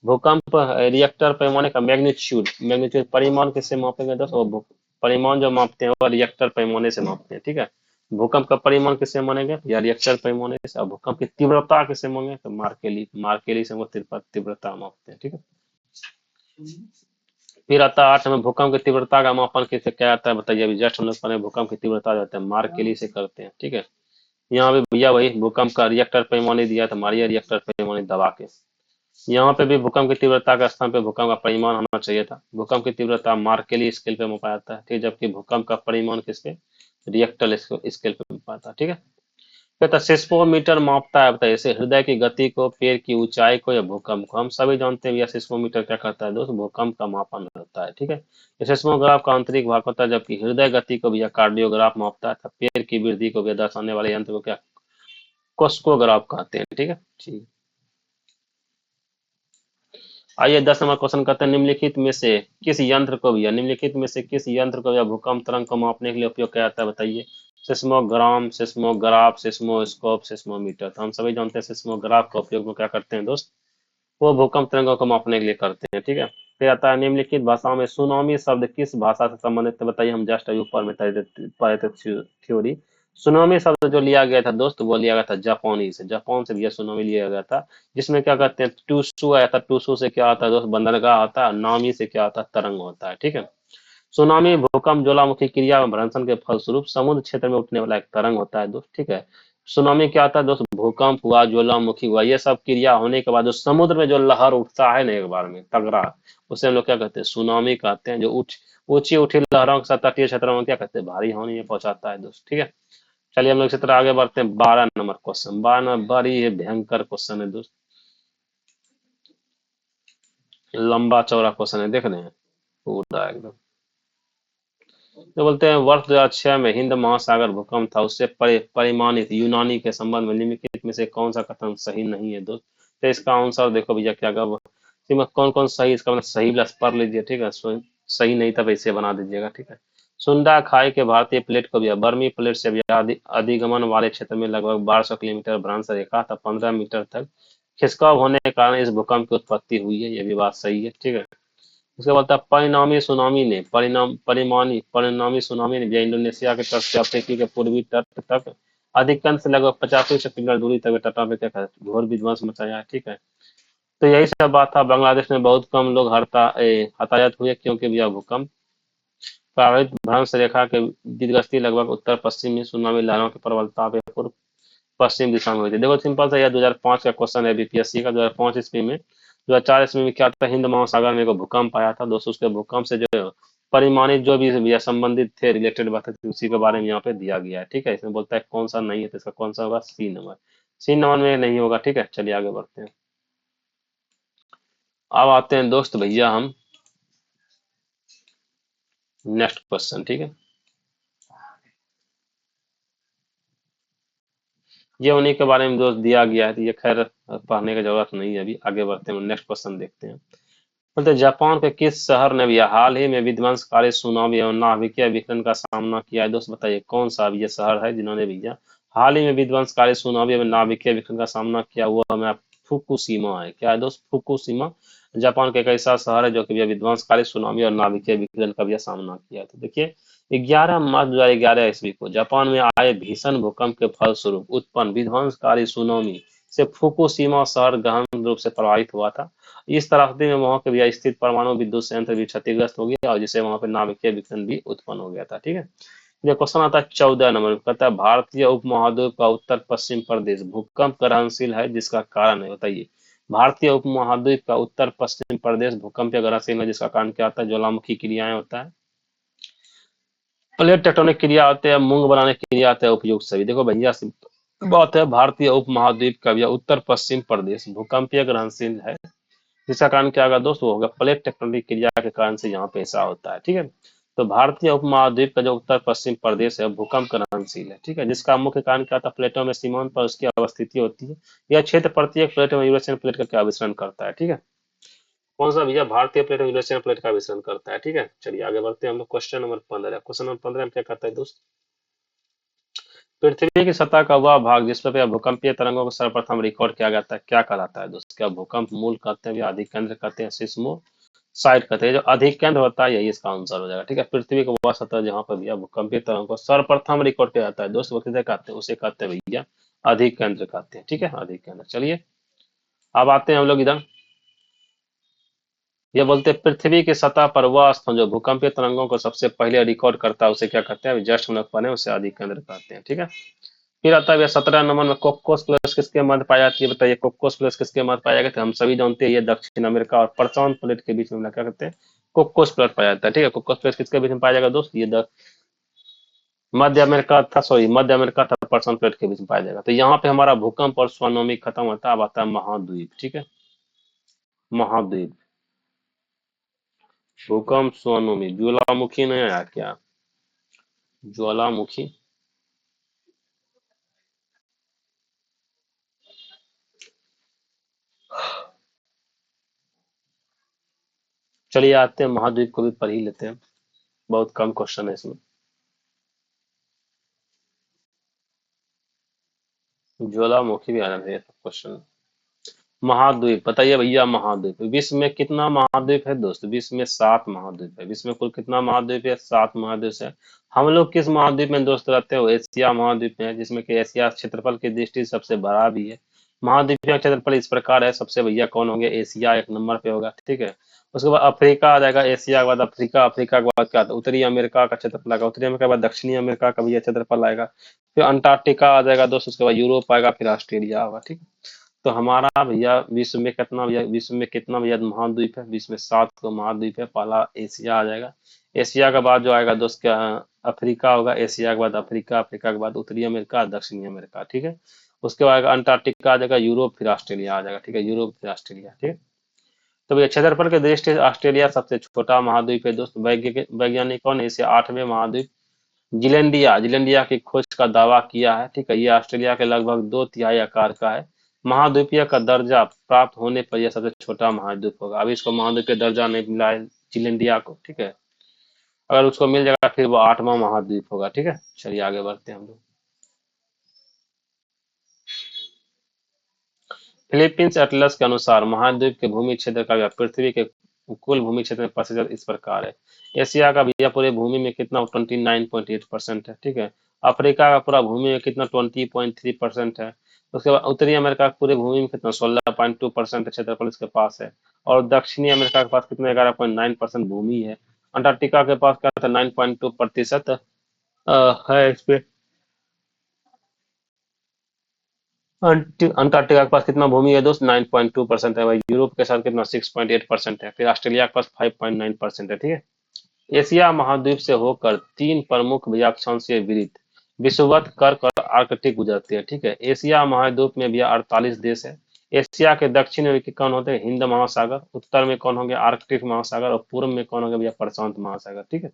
भूकंप रिएक्टर पैमाने का मैग्नीट्यूड, मैग्नीट्यूड परिमाण किससे मापेंगे दोस्तों, परिमाण जो मापते हैं वो रिएक्टर पैमाने से मापते हैं, ठीक है। भूकंप का परिमाण किससे मानेंगे या रिएक्टर पैमाने से, और भूकंप की तीव्रता किससे मांगे तो मार्केली, मार्केली से वो तीव्रता मापते हैं, ठीक है। फिर आता है 8 में भूकंप की तीव्रता का मापन किससे क्या आता है बताइए। अभी जस्ट हम लोग पढ़े भूकंप की तीव्रता जाते हैं मार्केली से करते हैं, ठीक है। यहाँ पे भैया वही भूकंप का रिएक्टर पैमाने दिया था, मारिए रिएक्टर पैमाने दबा के। यहाँ पे भी भूकंप की तीव्रता का स्थान पे भूकंप का परिमाण होना चाहिए था। भूकंप की तीव्रता मार्केली स्केल पे मापा जाता है, ठीक, जबकि भूकंप का परिमाण किस पे, रिएक्टर स्केल पे मापा जाता है, ठीक है। कहता सिस्मोमीटर मापता है बताइए जैसे हृदय की गति को, पेड़ की ऊंचाई को या भूकंप को। हम सभी जानते हैं भैया सिस्मोमीटर क्या करता है दोस्त, भूकंप का मापन होता है, ठीक है। ये सिस्मोग्राफ का आंतरिक भाग होता है, जबकि हृदय गति को भैया कार्डियोग्राफ मापता है। पेड़ की वृद्धि को भैया दर्शाने वाले यंत्र को क्या, कोस्कोग्राफ कहते हैं, ठीक है। ठीक, आइए 10 नंबर क्वेश्चन कहते हैं निम्नलिखित में से किस यंत्र को भैया, निम्नलिखित में से किस यंत्र को भैया भूकंप तरंग को मापने के लिए उपयोग किया जाता है बताइए। Seismogram, seismograph, seismoscope, seismometer. तो हम सभी जानते हैं सिस्मोग्राफ का उपयोग में क्या करते हैं दोस्त, वो भूकंप तरंगों को मापने के लिए करते हैं, ठीक है। फिर आता है निम्नलिखित भाषाओं में सुनामी शब्द किस भाषा से संबंधित है बताइए। हम जस्ट अभी ऊपर में पढ़े थे थ्योरी। सुनामी शब्द जो लिया गया था दोस्त वो लिया गया था जापानी से, जापान से भैया सुनामी लिया गया था, जिसमें क्या कहते हैं टूसू आया था। टूसू से क्या आता है दोस्त, बंदरगाह आता है। नामी से क्या आता है, तरंग होता है, ठीक है। सुनामी भूकंप ज्वालामुखी क्रिया और भ्रंशन के फलस्वरूप समुद्र क्षेत्र में उठने वाला एक तरंग होता है दोस्त, ठीक है। सुनामी क्या आता है दोस्त, भूकंप हुआ, ज्वालामुखी हुआ, ये सब क्रिया होने के बाद जो समुद्र में जो लहर उठता है ना एक बार में तगड़ा, उसे हम लोग क्या कहते हैं, सुनामी कहते हैं। जो ऊंची उठी लहरों के साथ तटीय क्षेत्रों में क्या कहते हैं, भारी हानि पहुंचाता है दोस्त, ठीक है। चलिए हम लोग इसी तरह आगे बढ़ते हैं। 12 नंबर क्वेश्चन, 12 नंबर बड़ी ये भयंकर क्वेश्चन है दोस्त, लंबा चौड़ा क्वेश्चन है, देख रहे हैं पूरा एकदम। जो बोलते हैं वर्ष 2006 में हिंद महासागर भूकंप था, उससे परिमाणित यूनानी के संबंध में निम्नलिखित में से कौन सा कथन सही नहीं है दोस्त। तो इसका आंसर देखो भैया क्या होगा, इसमें कौन कौन सही, इसका मतलब सही प्लस पढ़ लीजिए, ठीक है। सही नहीं था वैसे बना दीजिएगा, ठीक है। सुंडा खाई के भारतीय प्लेट को भैया बर्मी प्लेट से भैया अधिगमन वाले क्षेत्र में लगभग 1200 किलोमीटर भ्रंश रेखा था 15 मीटर तक खिसकाव होने के कारण इस भूकंप की उत्पत्ति हुई है, ये भी बात सही है, ठीक है। उसके बाद था परिणामी सुनामी ने भी इंडोनेशिया के तट से अफ्रीकी के पूर्वी तट तक अधिकतर से लगभग 85 से 3 दूरी तक तटों पे क्या था, घोर विध्वंस मचाया है, ठीक है। तो यही सब बात था। बांग्लादेश में बहुत कम लोग हताहत हुए क्योंकि यह भूकंप प्रभावित भ्रंश रेखा के दिग्गस्ती लगभग उत्तर पश्चिमी सुनामी लहरों की प्रबलता पे पूर्व पश्चिम दिशा में हुई थी। देखो सिंपल सा, यह 2005 का क्वेश्चन है बीपीएससी का। 2005 ईस्वी में, 2004 ईस्वी में क्या था, हिंद महासागर में एक भूकंप आया था दोस्तों। उसके भूकंप से जो परिमाणित जो भी या संबंधित थे, रिलेटेड बातें थी, उसी के बारे में यहाँ पे दिया गया है, ठीक है। इसमें बोलता है कौन सा नहीं है, तो इसका कौन सा होगा, सी नंबर। सी नंबर में नहीं होगा, ठीक है। चलिए आगे बढ़ते हैं। अब आते हैं दोस्त भैया हम नेक्स्ट क्वेश्चन, ठीक है। ये उन्हीं के बारे में दोस्त दिया गया है, तो ये खैर पढ़ने की जरूरत नहीं है। अभी आगे बढ़ते हैं, नेक्स्ट क्वेश्चन देखते हैं। बोलते जापान के किस शहर ने भी हाल ही में विध्वंसकारी सुनामी एवं नाभिकीय विकिरण का सामना किया है दोस्त, बताइए कौन सा अब ये शहर है जिन्होंने भैया हाल ही में विध्वंसकारी सुनामी एवं नाभिकीय विकिरण का सामना किया हुआ। मैं फुकुशिमा है, क्या है दोस्त, फुकुशिमा जापान के एक ऐसा शहर है जो कि भैया विध्वंसकारी सुनामी और नाभिकीय विकिरण का भी सामना किया। तो देखिए 11 मार्च 2011 ईस्वी को जापान में आए भीषण भूकंप के फलस्वरूप उत्पन्न विध्वंसकारी सुनामी से फुकुशिमा शहर गहन रूप से प्रभावित हुआ था। इस त्रासदी में वहां के भी स्थित परमाणु विद्युत संयंत्र भी क्षतिग्रस्त हो गया और जिससे वहां पे नाभिकीय विघटन भी उत्पन्न हो गया था, ठीक है। ये क्वेश्चन आता है 14 नंबर, कहता है भारतीय उपमहाद्वीप का उत्तर पश्चिम प्रदेश भूकंप ग्रहणशील है जिसका कारण है, बताइए। भारतीय उपमहाद्वीप का उत्तर पश्चिम प्रदेश भूकंप ग्रहणशील है जिसका कारण क्या होता है, ज्वालामुखी क्रियाएं होता है, प्लेट टेक्टोनिक क्रिया होते हैं, मूंग बनाने की क्रिया होता है, उपयुक्त सभी। देखो भैया बात है, भारतीय उपमहाद्वीप का भैया उत्तर पश्चिम प्रदेश भूकंपीय ग्रहणशील है जिसका कारण क्या होगा दोस्त, वो होगा प्लेट टेक्टोनिक क्रिया के कारण से यहाँ पे ऐसा होता है, ठीक है। तो भारतीय उपमहाद्वीप का जो उत्तर पश्चिम प्रदेश है भूकंप ग्रहणशील है, ठीक है, जिसका मुख्य कारण क्या था, प्लेटों में सीमांत पर उसकी अवस्थिति होती है। यह क्षेत्र प्रत्येक प्लेट में यूरेशियन प्लेट का क्या विचरण करता है, ठीक है। कौन सा भैया, भारतीय प्लेट और यूरेशियन प्लेट का विचरण करता है, ठीक है। चलिए आगे बढ़ते हैं हम लोग, क्वेश्चन नंबर 15। क्वेश्चन नंबर 15 में क्या कहता है दोस्त, पृथ्वी की सतह का वह भाग जिस पर भूकंपीय तरंगों को सर्वप्रथम रिकॉर्ड किया गया था क्या कहलाता है दोस्त। क्या भूकंप मूल कहते हैं या अधिकेंद्र कहते हैं, सिस्मो साइड कहते हैं। जो अधिकेंद्र होता है यही इसका आंसर हो जाएगा, ठीक है। पृथ्वी का वह सतह जहां पर भैया भूकंपीय तरंगों को सर्वप्रथम रिकॉर्ड किया जाता है दोस्त, वो किसे कहते हैं, उसे कहते हैं भैया अधिकेंद्र कहते हैं, ठीक है, अधिकेंद्र। चलिए अब आते हैं हम लोग इधर, ये बोलते हैं पृथ्वी की सतह पर वह स्थान जो भूकंपीय तरंगों को सबसे पहले रिकॉर्ड करता है उसे क्या कहते हैं, जस्ट हम लोग पढ़े उसे अधिकेंद्र कहते हैं, ठीक है। फिर आता है 17 नंबर में, कोकोस प्लस किसके मध्य पाई जाती है, बताइए कोकोस प्लस किसके मध्य पाया जाता है। हम सभी जानते हैं ये दक्षिण अमेरिका और प्रशांत प्लेट के बीच में क्या कहते हैं, कोकोस प्लस पाया जाता है, ठीक है। कोकोस प्लस किसके बीच में पाया जाएगा दोस्त, ये मध्य अमेरिका था, सॉरी मध्य अमेरिका था प्रशांत प्लेट के बीच में पाया जाएगा। तो यहाँ पे हमारा भूकंप और स्वानोमी खत्म होता है, अब आता है महाद्वीप, ठीक है। महाद्वीप, भूकंप स्वानोमी, ज्वालामुखी नहीं आया क्या, ज्वालामुखी। चलिए आते हैं महाद्वीप को भी पढ़ ही लेते हैं, बहुत कम क्वेश्चन है इसमें। ज्वालामुखी भी आना चाहिए क्वेश्चन। महाद्वीप बताइए भैया, महाद्वीप विश्व में कितना महाद्वीप है दोस्त, विश्व में 7 महाद्वीप है। विश्व में कुल कितना महाद्वीप है, 7 महाद्वीप है। हम लोग किस महाद्वीप में दोस्त रहते हो, एशिया महाद्वीप में है, जिसमें कि एशिया क्षेत्रफल की दृष्टि से सबसे बड़ा भी है। महाद्वीप का क्षेत्रफल इस प्रकार है, सबसे भैया कौन होंगे, एशिया एक नंबर पे होगा, ठीक है। उसके बाद अफ्रीका आ जाएगा, एशिया के बाद अफ्रीका, अफ्रीका के बाद क्या आता है? उत्तरी अमेरिका का क्षेत्रफल आएगा, उत्तरी अमेरिका के बाद दक्षिणी अमेरिका का भी क्षेत्रफल आएगा। फिर अंटार्कटिका आ जाएगा दोस्त, उसके बाद यूरोप आएगा, फिर ऑस्ट्रेलिया होगा, ठीक है। तो हमारा भैया विश्व में कितना भैया, विश्व में कितना भैया महाद्वीप है, विश्व में 7 को महाद्वीप है। पहला एशिया आ जाएगा, एशिया के बाद जो आएगा दोस्त क्या, अफ्रीका होगा, एशिया के बाद अफ्रीका, अफ्रीका के बाद उत्तरी अमेरिका, दक्षिणी अमेरिका, ठीक है। उसके बाद अंटार्कटिका आ जाएगा, यूरोप, फिर ऑस्ट्रेलिया आ जाएगा, ठीक है, यूरोप फिर ऑस्ट्रेलिया, ठीक है। तो भैया क्षेत्रफल के दृष्टि से ऑस्ट्रेलिया सबसे छोटा महाद्वीप है दोस्त। वैज्ञानिकों ने इसे 8वें महाद्वीप जिलेंडिया जिलेंडिया की खोज का दावा किया है, ठीक है। ये ऑस्ट्रेलिया के लगभग 2/3 आकार का है। महाद्वीपीय का दर्जा प्राप्त होने पर यह सबसे छोटा महाद्वीप होगा। अभी इसको महाद्वीपीय दर्जा नहीं मिला है जिलेंडिया को, ठीक है। अगर उसको मिल जाएगा फिर वो 8वां महाद्वीप होगा, ठीक है। चलिए आगे बढ़ते हैं हम लोग। फिलीपींस एटलस के अनुसार महाद्वीप के भूमि क्षेत्र का पृथ्वी के कुल भूमि क्षेत्र में प्रतिशत इस प्रकार है। एशिया का भैया पूरे भूमि में कितना, 29.8% है, ठीक है। अफ्रीका का पूरा भूमि में कितना, 20.3% है। उसके बाद उत्तरी अमेरिका के पूरे भूमि में कितना, 16.2% क्षेत्रफल इसके पास है। और दक्षिणी अमेरिका के पास कितना, 11.9% भूमि है। अंटार्कटिका के पास क्या था, 9.2% है इस पे। अंटार्कटिका के पास कितना भूमि है दोस्त, 9.2% है भाई। यूरोप के साथ कितना, 6.8% है। फिर ऑस्ट्रेलिया के पास 5.9% है, ठीक है। एशिया महाद्वीप से होकर 3 प्रमुख अक्षांशीय वृत्त विषुवत, कर्क और आर्कटिक गुजरते हैं, ठीक है। एशिया महाद्वीप में भी 48 देश है। एशिया के दक्षिण में कौन होते हैं, हिंद महासागर, उत्तर में कौन होंगे, आर्कटिक महासागर, और पूर्व में कौन होंगे भैया, प्रशांत महासागर, ठीक है।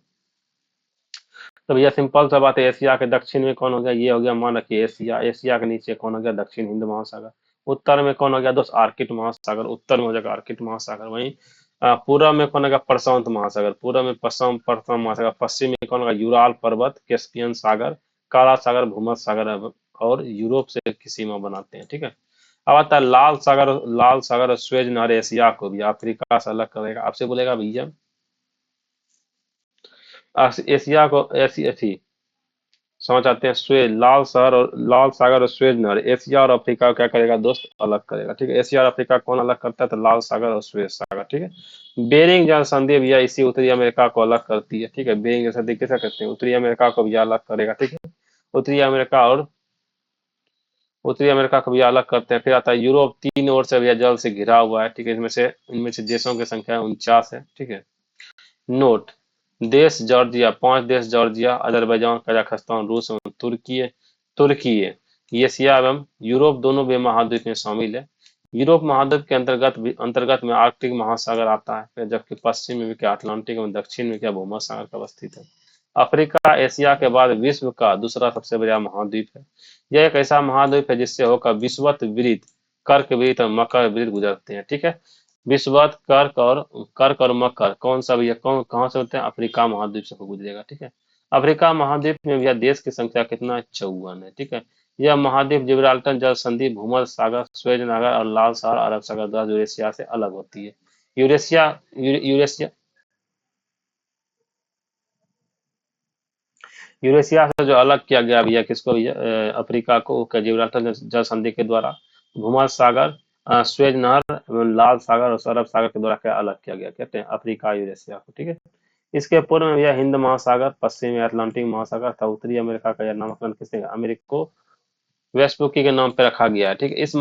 तो भैया सिंपल सा बात है, एशिया के दक्षिण में कौन हो गया, ये हो गया, मान रखिए एशिया, एशिया के नीचे कौन हो गया, दक्षिण हिंद महासागर। उत्तर में कौन हो गया दोस्त, आर्किट महासागर, उत्तर में हो जाएगा आर्किट महासागर। वहीं पूर्व में कौन होगा, प्रशांत महासागर, पूर्व में प्रशांत प्रशांत महासागर। पश्चिम में कौन होगा, यूराल पर्वत, कैस्पियन सागर, काला सागर, भूमध्य सागर, और यूरोप से की सीमा बनाते हैं, ठीक है। अब आता है लाल सागर, लाल सागर और स्वेज नहर एशिया को भी अफ्रीका से अलग करेगा। आपसे बोलेगा भैया एशिया को, एसी थी समझ आते हैं, स्वेज, लाल सागर और स्वेज नहर एशिया और अफ्रीका को क्या करेगा दोस्त, अलग करेगा, ठीक है। एशिया और अफ्रीका कौन अलग करता है, तो लाल सागर और स्वेज सागर, ठीक है। बेरिंग जल संधि भैया इसी उत्तरी अमेरिका को अलग करती है, ठीक है। बेरिंग जल संधि कैसे करते हैं, उत्तरी अमेरिका को भी अलग करेगा, ठीक है। उत्तरी अमेरिका और उत्तरी अमेरिका को भी अलग करते हैं। फिर आता है यूरोप, 3 ओर से भैया जल से घिरा हुआ है, ठीक है। इनमें से देशों की संख्या 49 है, ठीक है। नोट, देश जॉर्जिया, 5 देश जॉर्जिया, अजरबैजान, कजाकिस्तान, रूस एवं तुर्की, तुर्की एशिया एवं यूरोप दोनों भी महाद्वीप में शामिल है। यूरोप महाद्वीप के अंतर्गत में आर्कटिक महासागर आता है, जबकि पश्चिम में क्या अटलांटिक और दक्षिण में क्या भूमध्य सागर अवस्थित है। अफ्रीका एशिया के बाद विश्व का दूसरा सबसे बड़ा महाद्वीप है। यह एक ऐसा महाद्वीप है जिससे होकर विषुवत वृत्त, कर्क वृत्त और मकर वृत्त गुजरते हैं, ठीक है। विषुवत, कर्क और मकर कौन सा भैया, कौन कहाँ से होते हैं, अफ्रीका महाद्वीप से गुजरेगा, ठीक है। अफ्रीका महाद्वीप में भैया देश की संख्या कितना है, 54 है, ठीक है। यह महाद्वीप जिब्राल्टर जल संधि, भूमध्य सागर, स्वेज सागर और लाल सागर अरब सागर द्वारा यूरेशिया से अलग होती है। यूरेशिया यूरेशिया यूरेशिया से जो अलग किया गया भैया किसको भैया, अफ्रीका को जिब्राल्टर जल संधि के द्वारा, भूमध्य सागर, स्वेज नहर, लाल सागर और अरब सागर के द्वारा क्या अलग किया गया, कहते हैं अफ्रीका यूरेशिया को, ठीक है। इसके पूर्व में भैया हिंद महासागर, पश्चिम में अटलांटिक महासागर था, उत्तरी अमेरिका का यह नामकरण किसने, अमेरिको वेस्पुकी के नाम पे रखा गया है, ठीक है। इस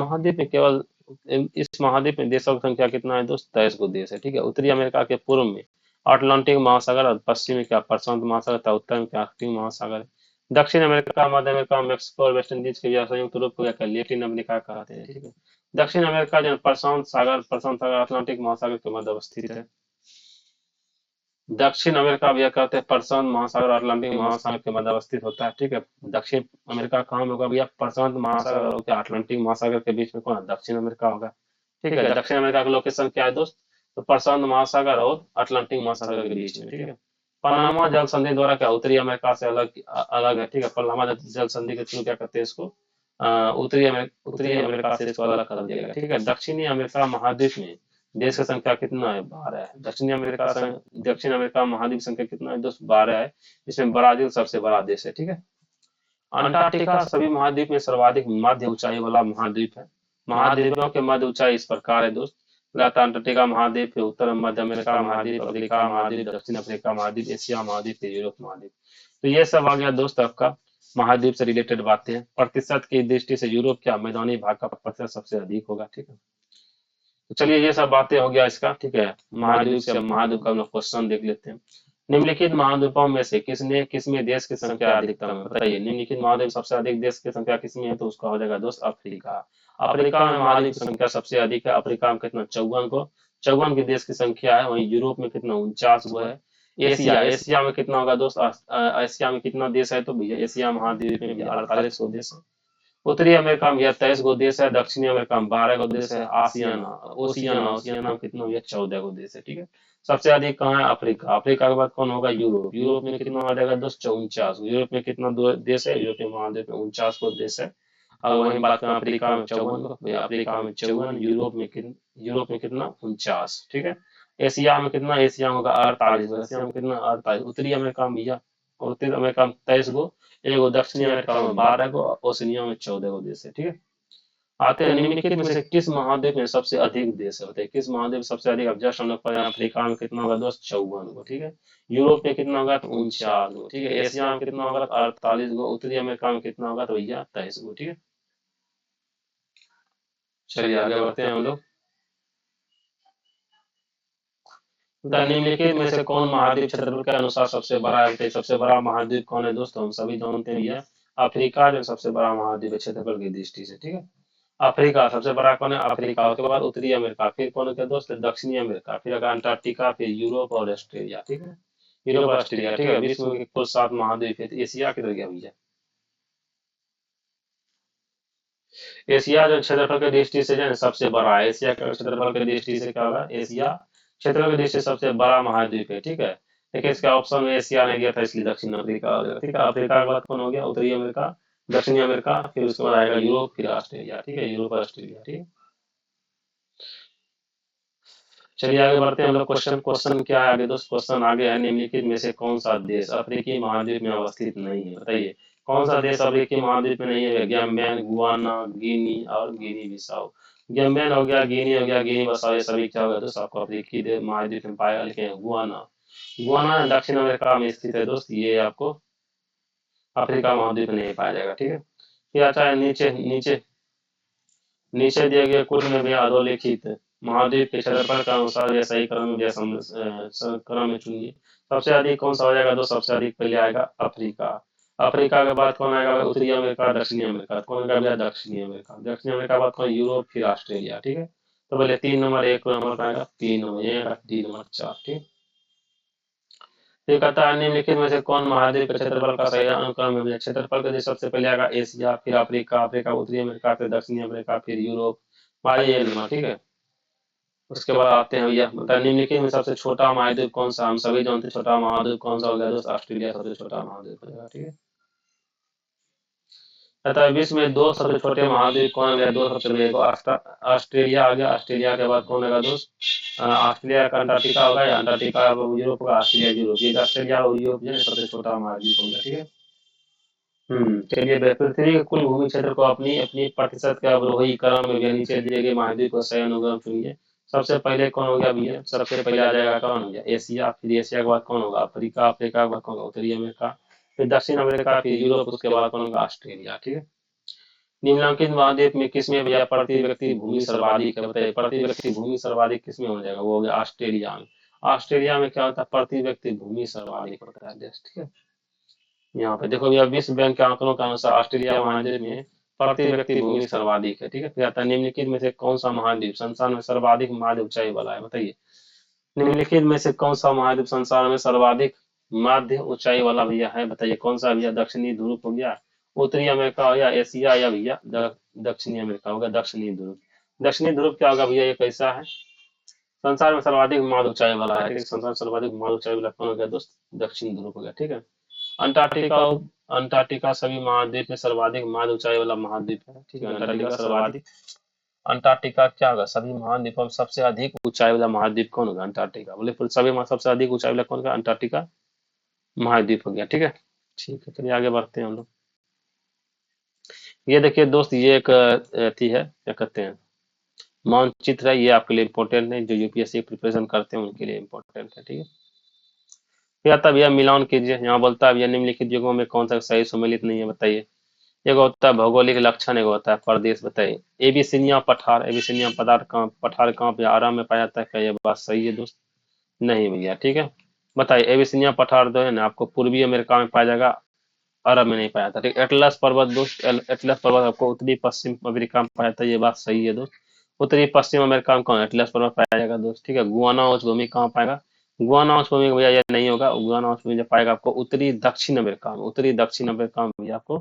महाद्वीप में देशों की संख्या कितना है दोस्त, 23 को देश है, ठीक है। उत्तरी अमेरिका के पूर्व में अटलांटिक महासागर और पश्चिम में क्या प्रशांत महासागर था, उत्तर में क्या आर्कटिक महासागर है। दक्षिण अमेरिका, मध्य अमेरिका, मेक्सिको और वेस्ट इंडीज के संयुक्त रूप को क्या लैटिन अमेरिका कहते हैं, ठीक है। दक्षिण अमेरिका जो प्रशांत सागर अटलांटिक महासागर के मध्य अवस्थित है। दक्षिण अमेरिका भैया कहते हैं प्रशांत महासागर और अटलांटिक महासागर के मध्य अवस्थित होता है, ठीक है। दक्षिण अमेरिका कहाँ में होगा भैया, प्रशांत महासागर और क्या अटलांटिक महासागर के बीच में कौन है, दक्षिण अमेरिका होगा, ठीक है। दक्षिण अमेरिका का लोकेशन क्या है दोस्त, तो प्रशांत महासागर और अटलांटिक महासागर के बीच में, ठीक है। पनामा जल संधि द्वारा क्या उत्तरी अमेरिका से अलग अलग है, ठीक है। पनामा जल संधि के थ्रू क्या करते हैं इसको, उत्तरी अमेरिका से इसको अलग कर दिया गया, ठीक है। दक्षिणी अमेरिका महाद्वीप में देश की संख्या कितना है, 12 है। दक्षिण अमेरिका महाद्वीप संख्या कितना है दोस्त, 12 है। इसमें ब्राजील सबसे बड़ा देश है, ठीक है। अंटार्कटिका सभी महाद्वीप में सर्वाधिक मध्य ऊंचाई वाला महाद्वीप है। महाद्वीपों के मध्य ऊंचाई इस प्रकार है दोस्त, पहला अंटार्कटिका महाद्वीप, फिर उत्तर मध्य अमेरिका महाद्वीप, अफ्रीका महाद्वीप, दक्षिण अफ्रीका महाद्वीप, एशिया महाद्वीप, फिर यूरोप महाद्वीप। तो ये सब आ गया दोस्त आपका महाद्वीप से रिलेटेड बातें हैं। प्रतिशत की दृष्टि से यूरोप क्या मैदानी भाग का प्रतिशत सबसे अधिक होगा, ठीक है। तो चलिए ये सब बातें हो गया इसका, ठीक है। महाद्वीप से महाद्वीप का हम लोग क्वेश्चन देख लेते हैं। निम्नलिखित महाद्वीपों में से किसमें देश की संख्या अधिकतम है, बताइए। निम्नलिखित महाद्वीप सबसे अधिक देश की संख्या किसमें है, तो उसका हो जाएगा दोस्त अफ्रीका। अफ्रीका में महाद्वीप की संख्या सबसे अधिक है। अफ्रीका में कितना, 54 की देश की संख्या है। वहीं यूरोप में कितना, 49 को है। एशिया में कितना होगा दोस्त, एशिया में कितना देश है, तो भैया एशिया महाद्वीप में 48 देश है। उत्तरी अमेरिका में 23 गो देश है। दक्षिणी अमेरिका में 12 गो देश है। ओशियाना में कितना भैया, 14 गो देश है, ठीक है। सबसे अधिक कहाँ है, अफ्रीका। अफ्रीका के बाद कौन होगा, यूरोप। यूरोप में कितना आ जाएगा दोस्त, 49। यूरोप में कितना देश है, यूरोपीय महाद्वीप में 49 को देश है। और वहीं बात करें अफ्रीका में 54, अफ्रीका में 54, यूरोप में कितना, 49, ठीक है। एशिया में कितना, एशिया में होगा 48, एशिया में कितना, 48। उत्तरी अमेरिका में भैया, उत्तरी अमेरिका में 23 गो, एगो दक्षिणी अमेरिका में 12 गो, ओशिनिया में 14 गो देश है, ठीक है। आते हैं निम्नलिखित में से किस महाद्वीप में सबसे अधिक देश है, बताइए किस महाद्वीप में सबसे अधिक। अब जस्ट हम लोग पढ़े अफ्रीका में कितना होगा दोस्त, 54 गो, ठीक है। यूरोप में कितना होगा, तो 49 गो, ठीक है। एशिया में कितना होगा, 48 गो। उत्तरी अमेरिका में कितना होगा, तो भैया 23 गो, ठीक है। चलिए आगे बढ़ते हैं हम लोग। निम्नलिखित में से कौन महाद्वीप क्षेत्रफल के अनुसार सबसे बड़ा है, बताइए सबसे बड़ा महाद्वीप कौन है दोस्तों, हम सभी जानते हैं भैया अफ्रीका जो सबसे बड़ा महाद्वीप है क्षेत्रफल की दृष्टि से, ठीक है। अफ्रीका सबसे बड़ा कौन है, अफ्रीका। उसके बाद उत्तरी अमेरिका, फिर कौन है दोस्त, दक्षिणी अमेरिका, फिर अगर अंटार्कटिका, फिर यूरोप और ऑस्ट्रेलिया, ठीक है। यूरोप और ऑस्ट्रेलिया, ठीक है। विश्व के कुल 7 महाद्वीप है। तो एशिया किधर गया भैया, एशिया जो क्षेत्रफल की दृष्टि से जो है सबसे बड़ा है। एशिया का क्षेत्रफल की दृष्टि से क्या होगा, एशिया क्षेत्रफल की दृष्टि से सबसे बड़ा महाद्वीप है, ठीक है। देखिए इसका ऑप्शन में एशिया नहीं गया था, इसलिए दक्षिण अफ्रीका हो गया, ठीक है। अफ्रीका के बाद कौन हो गया, उत्तरी अमेरिका, दक्षिणी अमेरिका, फिर उसके बाद आएगा यूरोप, फिर ऑस्ट्रेलिया, ठीक है। यूरोप और ऑस्ट्रेलिया, ठीक है। चलिए आगे बढ़ते हैं हम लोग। क्वेश्चन क्वेश्चन क्या है आगे दोस्त, क्वेश्चन आगे है निम्नलिखित में से कौन सा देश अफ्रीकी महाद्वीप में अवस्थित नहीं है, बताइए कौन सा देश अफ्रीकी महाद्वीप में नहीं है। गैम्बियन, गुआना, गिनी और गिनी बिसाऊ। गैम्बियन हो गया, गिनी हो गया, गिनी बिसाऊ, ये सभी क्या होगा दोस्त आपको अफ्रीकी महाद्वीप में पाएगा, लेकिन गुआना, गुआना दक्षिण अमेरिका में स्थित है दोस्त, ये आपको अफ्रीका महाद्वीप में नहीं पाया जाएगा, ठीक है। फिर आता है नीचे नीचे नीचे दिए गए कुल में भी अधोलिखित महाद्वीप के क्षेत्रफल के अनुसार या सही क्रम में क्रम में चुनिए। सबसे अधिक कौन सा हो जाएगा, तो सबसे अधिक पहले आएगा अफ्रीका। अफ्रीका के बाद कौन आएगा? उत्तरी अमेरिका, दक्षिणी अमेरिका। कौन आएगा भैया? दक्षिणी अमेरिका। दक्षिणी अमेरिका के बाद कौन? यूरोप, फिर ऑस्ट्रेलिया। ठीक है, तो पहले 3 नंबर, 1 नंबर पर आएगा 3 नंबर, ये आएगा D नंबर 4। ठीक, फिर कहता है निम्नलिखित में से कौन महाद्वीप के क्षेत्रफल का सही अनुक्रम है? क्षेत्रफल के लिए सबसे पहले आएगा एशिया, फिर अफ्रीका, अफ्रीका उत्तरी अमेरिका, फिर दक्षिणी अमेरिका, फिर यूरोप, ये नंबर। ठीक है, उसके बाद आते हैं भैया, मतलब निम्नलिखित में सबसे छोटा महाद्वीप कौन सा? हम सभी जानते हैं छोटा महाद्वीप कौन सा हो गया दोस्त? ऑस्ट्रेलिया सबसे छोटा महाद्वीप हो जाएगा। ठीक है, अतः विश्व में 2 सबसे छोटे महाद्वीप कौन है? 2 सबसे बड़े को ऑस्ट्रेलिया आ गया। ऑस्ट्रेलिया के बाद कौन आएगा दोस्त? ऑस्ट्रेलिया का अंटार्कटिका होगा, या अंटार्कटिका यूरोप होगा, ऑस्ट्रेलिया यूरोप। ये ऑस्ट्रेलिया और यूरोप जो है सबसे छोटा महाद्वीप होगा। ठीक है, चलिए, पृथ्वी के कुल भूमि क्षेत्र को अपनी अपनी प्रतिशत के अवरोही क्रम में भैया नीचे दिए गए महाद्वीप को सही अनुक्रम चुनिए। सबसे पहले कौन हो गया भैया? सबसे पहले आ जाएगा कौन हो गया? एशिया, फिर एशिया के बाद कौन होगा? अफ्रीका, अफ्रीका के बाद कौन होगा? उत्तरी अमेरिका, फिर दक्षिण अमेरिका, फिर यूरोप, उसके बाद कौन होगा? ऑस्ट्रेलिया। ठीक है, निम्नलिखित महाद्वीप में किसमें भैया प्रति व्यक्ति भूमि सर्वाधिक है? बताइए, प्रति व्यक्ति भूमि सर्वाधिक किसमें हो जाएगा? वो हो गया ऑस्ट्रेलिया में। ऑस्ट्रेलिया में क्या होता है? प्रति व्यक्ति भूमि सर्वाधिक होता है देश। ठीक है, यहाँ पे देखो भैया, विश्व बैंक के आंकड़ों के अनुसार ऑस्ट्रेलिया महाद्वीप में प्रति व्यक्ति भूमि सर्वाधिक है। ठीक है, फिर आता है निम्नलिखित में से कौन सा महाद्वीप संसार में सर्वाधिक माध्य ऊंचाई वाला है? बताइए, निम्नलिखित में से कौन सा महाद्वीप संसार में सर्वाधिक माध्य ऊंचाई वाला भैया है? बताइए कौन सा भैया? दक्षिणी ध्रुव हो गया, उत्तरी अमेरिका हो गया, एशिया, या भैया दक्षिणी अमेरिका होगा, दक्षिणी ध्रुव। दक्षिणी ध्रुव क्या होगा भैया? ये कैसा है? संसार में सर्वाधिक माध्य ऊंचाई वाला है। ठीक है? संसार में सर्वाधिक माध्य ऊंचाई वाला कौन हो गया दोस्त? दक्षिणी ध्रुव हो गया। ठीक है, अंटार्कटिका, अंटार्कटिका सभी महाद्वीप में सर्वाधिक माध्य ऊंचाई वाला महाद्वीप है। ठीक है, अंटार्कटिका सर्वाधिक, अंटार्कटिका क्या होगा? सभी महाद्वीपों में सबसे अधिक ऊंचाई वाला महाद्वीप कौन होगा? अंटार्कटिका। बोले फिर सभी सबसे अधिक ऊंचाई वाला कौन होगा? अंटार्कटिका महाद्वीप हो गया। ठीक है, ठीक है, चलिए आगे बढ़ते हैं हम लोग। ये देखिए दोस्त, ये एक अथी है, क्या कहते हैं, मानचित्र है। ये आपके लिए इम्पोर्टेंट है, जो यूपीएससी प्रिपरेशन करते हैं उनके लिए इम्पोर्टेंट है। ठीक है, फिर आता है भैया मिलान कीजिए। यहाँ बोलता है भैया निम्नलिखित युगों में कौन सा सही सुमेलित नहीं है? बताइए, एक होता है भौगोलिक लक्षण, एक होता है प्रदेश। बताइए, एबीसीनिया पठार, एबीसीनिया पदार्थ कहाँ, पठार कहाँ पे? आराम में पाया जाता है। क्या ये बात सही है दोस्त? नहीं भैया। ठीक है, बताइए, एबीसीनिया पठार जो है ना आपको पूर्वी अमेरिका में पाया जाएगा, अरब में नहीं पाया जाता। ठीक, एटलस पर्वत दोस्त, एटलस पर्वत आपको उत्तरी पश्चिम अमेरिका में पाया जाता है। ये बात सही है दोस्त। उत्तरी पश्चिम अमेरिका में कौन एटलस पर्वत पाया जाएगा दोस्त? ठीक है, गुआना उच्च भूमि कहाँ पाएगा? गुआना उच्च भूमि भैया ये नहीं होगा। गुआना उच्च भूमि जो पाएगा आपको उत्तरी दक्षिण अमेरिका में, उत्तरी दक्षिण अमेरिका में भैया आपको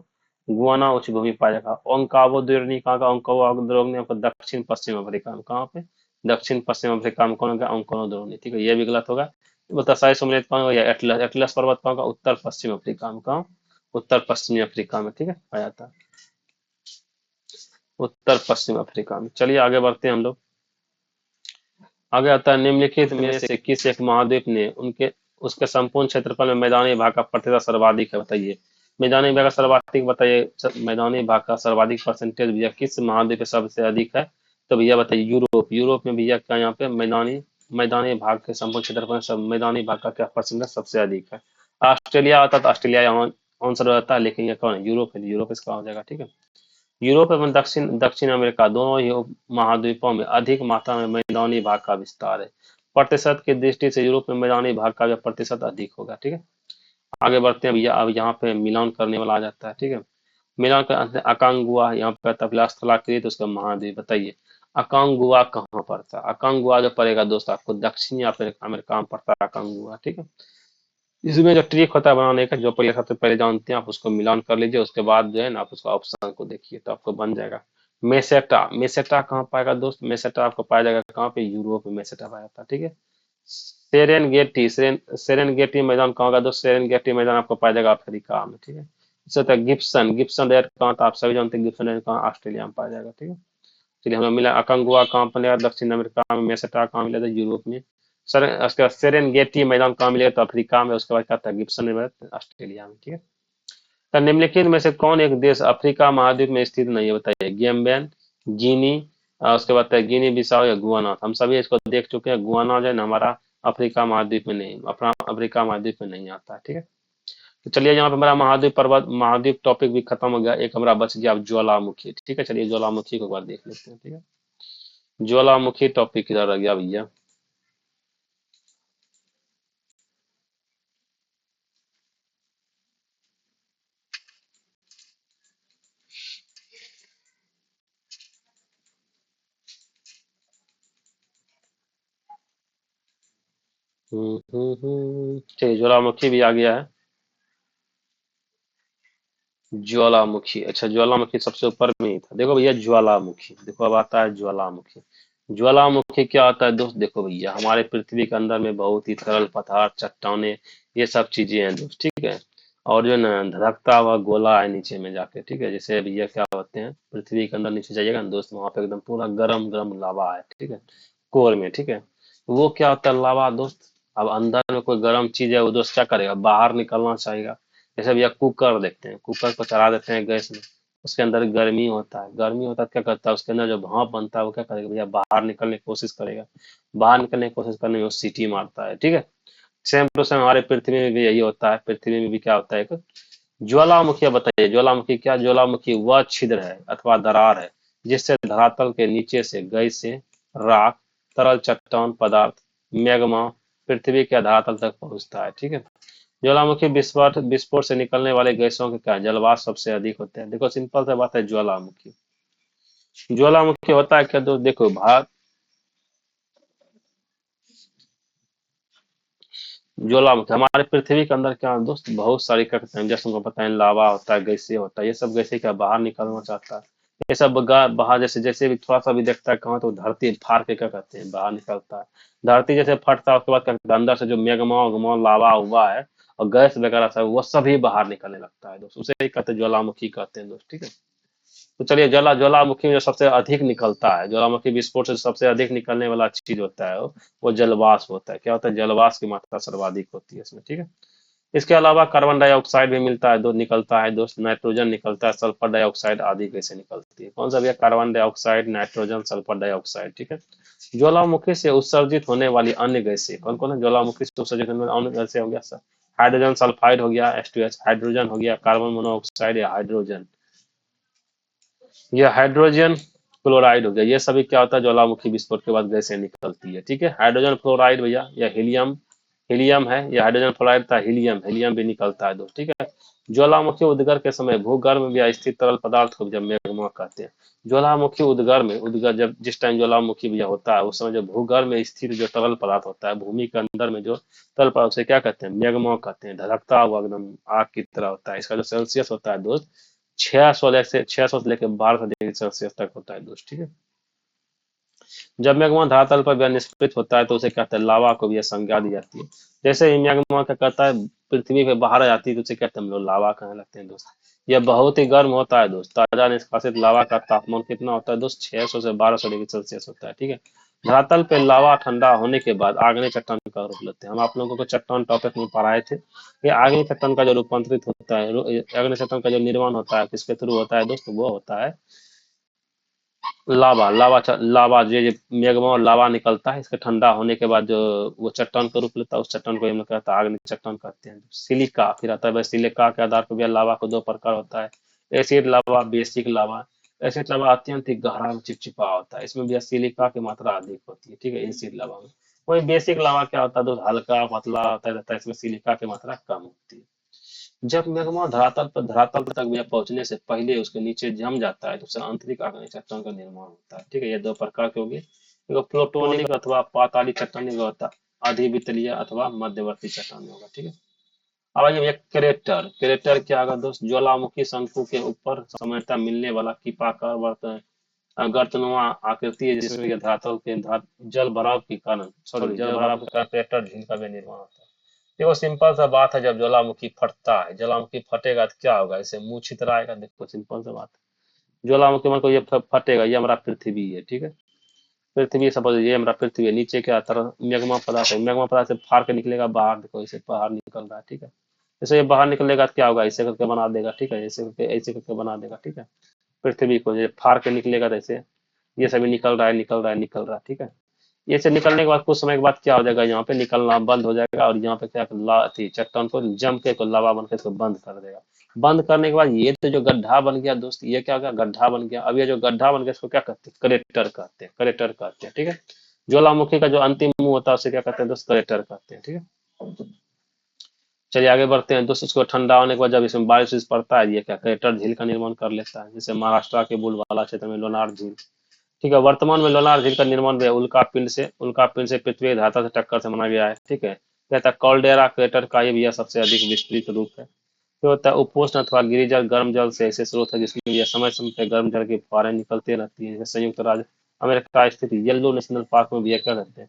गुआना उच्च भूमि पाया जाएगा। ओंकावो द्वीरनी कहाँ का? ओंकावो द्वीरनी आपको दक्षिण पश्चिम अमेरिका में। कहाँ पे? दक्षिण पश्चिम अफ्रीका में कौन होगा? ओंकावो द्वीरनी। ठीक है, ये भी गलत होगा। बता साई सुमेलित कौन होगा? एटलस, एटलस पर्वत कहाँ का? उत्तर पश्चिम अफ्रीका में। कहाँ? उत्तर पश्चिमी अफ्रीका में। ठीक है, पाया जाता है उत्तर पश्चिम अफ्रीका में। चलिए आगे बढ़ते हैं हम लोग। आगे आता है निम्नलिखित में से किस एक महाद्वीप ने उनके उसके संपूर्ण क्षेत्रफल में मैदानी भाग का प्रतिशत सर्वाधिक है? बताइए, मैदानी भाग का सर्वाधिक बताइए, मैदानी भाग का सर्वाधिक परसेंटेज भैया किस महाद्वीप पे सबसे अधिक है? तो भैया बताइए यूरोप। यूरोप में भैया क्या यहाँ पे मैदानी मैदानी भाग के संपूर्ण क्षेत्रफल में सब मैदानी भाग का क्या परसेंटेज सबसे अधिक है? ऑस्ट्रेलिया आता तो ऑस्ट्रेलिया यहाँ आंसर रहता है, लेकिन ये कौन है? यूरोप है, यूरोप इसका हो जाएगा। ठीक है, यूरोप एवं दक्षिण दक्षिण अमेरिका दोनों ही महाद्वीपों में अधिक मात्रा में मैदानी भाग का विस्तार है। प्रतिशत की दृष्टि से यूरोप में मैदानी भाग का प्रतिशत अधिक होगा। ठीक है, आगे बढ़ते हैं भैया। अब यहाँ पे मिलान करने वाला आ जाता है। ठीक है, मिलान का अंत अकांगुआ, यहाँ पे तबला स्थलाकृत उसका महाद्वीप। बताइए अकांगुआ कहाँ पड़ता है? अकांगुआ जो पड़ेगा दोस्त आपको दक्षिणी अमेरिका में पड़ता है अकांगुआ। ठीक है, इसमें जो ट्रिक होता है बनाने का, जो पहले सबसे पहले जानते हैं आप उसको मिलान कर लीजिए, उसके बाद जो है ना आप उसका ऑप्शन को देखिए तो आपको बन जाएगा। मेसेटा, मेसेटा कहाँ पाएगा दोस्त? मेसेटा आपको पाया जाएगा कहाँ पे? यूरोप में मेसेटा पाया जाता है। ठीक है, सेरेनगेटी, सेरेनगेटी मैदान कहाँ होगा दोस्त? सेरेनगेटी मैदान आपको पाया जाएगा अफ्रीका में। ठीक है, इससे होता है गिब्सन, गिब्सन रेड कहाँ था? आप सभी जानते हैं गिब्सन रेड कहाँ? ऑस्ट्रेलिया में पाया जाएगा। ठीक है, चलिए हमें मिला अकांगुआ कहाँ मिलेगा? दक्षिण अमेरिका में। मेसेटा कहाँ मिलेगा? यूरोप में। सर उसके बाद सेरेनगेटी मैदान कहाँ मिलेगा? तो अफ्रीका में। उसके बाद क्या था? गिब्सन रिवर ऑस्ट्रेलिया में। ठीक है, तो निम्नलिखित में से कौन एक देश अफ्रीका महाद्वीप में स्थित नहीं है? बताइए, गेम्बियन, गिनी, उसके बाद गिनी बिसाओ या गुआना। हम सभी इसको देख चुके हैं। गुआना जो है ना हमारा अफ्रीका महाद्वीप में नहीं, अपना अफ्रीका महाद्वीप में नहीं आता है। ठीक है, तो चलिए यहाँ पे हमारा महाद्वीप पर्वत महाद्वीप टॉपिक भी खत्म हो गया। एक हमारा बच गया अब ज्वालामुखी। ठीक है, चलिए ज्वालामुखी को एक बार देख लेते हैं। ठीक है, ज्वालामुखी टॉपिक किधर रह गया भैया? चलिए ज्वालामुखी भी आ गया है। ज्वालामुखी, अच्छा ज्वालामुखी सबसे ऊपर में ही था। देखो भैया ज्वालामुखी, देखो अब आता है ज्वालामुखी। ज्वालामुखी क्या होता है दोस्त? देखो भैया हमारे पृथ्वी के अंदर में बहुत ही तरल पदार्थ, चट्टाने, ये सब चीजें हैं दोस्त, ठीक है। और जो है ना धधकता हुआ गोला है नीचे में जाके, ठीक है। जैसे भैया क्या होते हैं, पृथ्वी के अंदर नीचे जाइएगा ना दोस्त, वहां पे एकदम पूरा गरम गरम लावा है, ठीक है, कोर में, ठीक है। वो क्या होता है लावा दोस्त, अब अंदर में कोई गर्म चीज है वो दोस्त क्या करेगा, बाहर निकलना चाहेगा। जैसे भैया कुकर देखते हैं, कुकर को चढ़ा देते हैं गैस में, उसके अंदर गर्मी होता है, गर्मी होता है, क्या करता है उसके अंदर जो भाप बनता है वो क्या करेगा भैया, बाहर निकलने की कोशिश करेगा। बाहर निकलने की कोशिश करने में वो सीटी मारता है, ठीक है। सेम टू सेम हमारे पृथ्वी में भी यही होता है, पृथ्वी में भी क्या होता है, एक ज्वालामुखी। अब बताइए ज्वालामुखी क्या, ज्वालामुखी वह छिद्र है अथवा दरार है जिससे धरातल के नीचे से गैसें, राख, तरल चट्टान पदार्थ, मैग्मा पृथ्वी के धरातल तक पहुंचता है, ठीक है। ज्वालामुखी विस्फोट विस्फोट से निकलने वाले गैसों के कारण जलवाष्प सबसे अधिक होते हैं। देखो सिंपल सा बात है, ज्वालामुखी, ज्वालामुखी होता है क्या दोस्त, देखो भारत, ज्वालामुखी हमारे पृथ्वी के अंदर क्या है दोस्त, बहुत सारी क्या कहते हैं, जैसे हमको पता है लावा होता है, गैसें होता है, ये सब गैसें क्या बाहर निकलना चाहता है। ये सब बाहर जैसे जैसे भी थोड़ा सा भी देखता है कहाँ, तो धरती फाड़ के क्या कहते हैं बाहर निकलता है। धरती जैसे फटता है उसके बाद क्या कहते हैं, अंदर से जो मैग्मा उग्मा लावा हुआ है और गैस वगैरह सब वो सभी बाहर निकलने लगता है दोस्त, उसे ही कहते हैं ज्वालामुखी कहते हैं दोस्त, ठीक है। तो चलिए ज्वालामुखी में जो सबसे अधिक निकलता है, ज्वालामुखी विस्फोट से सबसे अधिक निकलने वाला चीज होता है वो जलवाष्प होता है। क्या होता है, जलवाष्प की मात्रा सर्वाधिक होती है इसमें, ठीक है। इसके अलावा कार्बन डाइऑक्साइड भी मिलता है, दो निकलता है दोस्त, नाइट्रोजन निकलता है, सल्फर डाइऑक्साइड आदि गैसें निकलती है। कौन सा भैया, carbon dioxide, nitrogen, sulphur dioxide, ठीक है। ज्वालामुखी से उत्सर्जित होने वाली अन्य गैसें कौन कौन है, ज्वालामुखी से उत्सर्जित होने वाली अन्य गैसें हो गया सर, हाइड्रोजन सल्फाइड हो गया, H2S हाइड्रोजन हो गया, कार्बन मोनोऑक्साइड या हाइड्रोजन, ये हाइड्रोजन क्लोराइड हो गया। ये सभी क्या होता है, ज्वालामुखी विस्फोट के बाद गैसें निकलती है, ठीक है। हाइड्रोजन फ्लोराइड भैया या हीलियम, हीलियम है, या हाइड्रोजन फ्लोराइड था हीलियम, हीलियम भी निकलता है दोस्त, ठीक है। ज्वालामुखी उद्गार के समय भूगर्भ में स्थित तरल पदार्थ को जब मैग्मा कहते हैं। ज्वालामुखी उद्गार में, उद्गार जब जिस टाइम ज्वालामुखी भैया होता है उस समय जो भूगर्भ में स्थित जो तरल पदार्थ होता है, भूमि के अंदर में जो तरल पदार्थ, उसे क्या कहते हैं, मैग्मा कहते हैं। धधकता हुआ एकदम आग की तरह होता है। इसका जो सेल्सियस होता है दोस्त, 600 से लेकर 1200 डिग्री सेल्सियस तक होता है दोस्त, ठीक है। जब मैग्मा धरातल पर वह निष्पीड़ित होता है तो उसे कहते हैं लावा, को भी यह संज्ञा दी जाती है। जैसे ही मैग्मा क्या कहता है पृथ्वी पे बाहर आ जाती है तो उसे कहते हैं हम लोग लावा कहने लगते हैं दोस्त। यह बहुत ही गर्म होता है दोस्त। ताजा निष्कासित लावा का तापमान कितना होता है दोस्त, 600 से 1200 डिग्री सेल्सियस होता है, ठीक है। धरातल पे लावा ठंडा होने के बाद आग्नेय चट्टान का रूप लेते हैं। हम आप लोगों को चट्टान टॉपिक में पढ़ाए थे। ये आग्नेय चट्टान का जो रूपांतरित होता है, आग्नेय चट्टान का जो निर्माण होता है किसके थ्रू होता है दोस्त, वो होता है लावा। लावा ये मैग्मा और लावा निकलता है, इसके ठंडा होने के बाद जो वो चट्टान का रूप लेता है, उस चट्टान को हम लोग कहता है आग्नेय चट्टान कहते हैं। सिलिका फिर आता है, वह सिलिका के आधार पर भी लावा को दो प्रकार होता है, एसिड लावा, बेसिक लावा। एसिड लावा अत्यंत ही गहरा और चिपचिपा होता है, इसमें भी सिलिका की मात्रा अधिक होती है, ठीक है, एसिड लावा में। वही बेसिक लावा क्या होता है दोस्त, हल्का पतला होता रहता है, इसमें सिलिका की मात्रा कम होती है। जब मैग्मा धरातल तक में पहुंचने से पहले उसके नीचे जम जाता है तो उसे आंतरिक आग्नेय चट्टान का निर्माण होता है, ठीक है। ये दो प्रकार के होंगे, एक प्लूटोनिक अथवा पाताली चट्टानी होता, अधिवितलीय अथवा मध्यवर्ती चट्टानी होगा, ठीक है। अब आइए भैया क्रेटर, क्रेटर क्या होगा दोस्त, ज्वालामुखी शंकु के ऊपर सामान्यतः मिलने वाला कीपाकार गर्तनुमा आकृति है जिसमें यह धरातल के जल भराव के कारण, सॉरी जल भराव के कारण क्रेटर झील का भी निर्माण होता है। देखो सिंपल सा बात है, जब ज्वालामुखी फटता है, ज्वालामुखी फटेगा तो क्या होगा, इसे मुंह छितराएगा। देखो सिंपल सा बात है, ज्वालामुखी मन को ये फटेगा, ये हमारा पृथ्वी है, ठीक है। पृथ्वी सपोज ये हमारा पृथ्वी है, नीचे क्या तरह मैग्मा पदार्थ है, मैग्मा पदार्थ से फाड़ के निकलेगा बाहर, देखो इसे बाहर निकल रहा है, ठीक है। जैसे ये बाहर निकलेगा तो क्या होगा, ऐसे करके बना देगा, ठीक है, ऐसे करके बना देगा, ठीक है। पृथ्वी को ये फाड़ के निकलेगा, जैसे ये सभी निकल रहा है, निकल रहा है, निकल रहा है, ठीक है। ये से निकलने के बाद कुछ समय के बाद क्या हो जाएगा, यहाँ पे निकलना बंद हो जाएगा और यहाँ पे क्या थी चट्टान को जम के को लावा बन के इसको बंद कर देगा। बंद करने के बाद ये तो जो गड्ढा बन गया दोस्त, ये क्या होगा, गड्ढा बन गया। अब ये जो गड्ढा बन गया इसको क्या कहते हैं, करेक्टर कहते हैं, करेक्टर कहते हैं, ठीक है। ज्वालामुखी का जो अंतिम मुंह होता है उसे क्या कहते हैं दोस्त, करेक्टर कहते हैं, ठीक है। चलिए आगे बढ़ते हैं दोस्त। इसको ठंडा होने के बाद जब इसमें बारिश पड़ता है, ये क्या करेक्टर झील का निर्माण कर लेता है। जैसे महाराष्ट्र के बुलवाला क्षेत्र में लोनार झील, ठीक है। वर्तमान में लोनार झील का निर्माण भी उल्का पिंड से पृथ्वी की धाता से टक्कर से माना गया है। ठीक है। कहता है कॉल्डेरा क्रेटर का ये भी यह सबसे अधिक विस्तृत रूप है। तो होता है उपोष्ण अथवा गिरिजल गर्म जल से ऐसे स्रोत है जिसमें यह समय समय पर गर्म जल की फुहारें निकलती रहती है। जैसे संयुक्त राज्य अमेरिका स्थित येलो नेशनल पार्क में भी यह क्या कहते हैं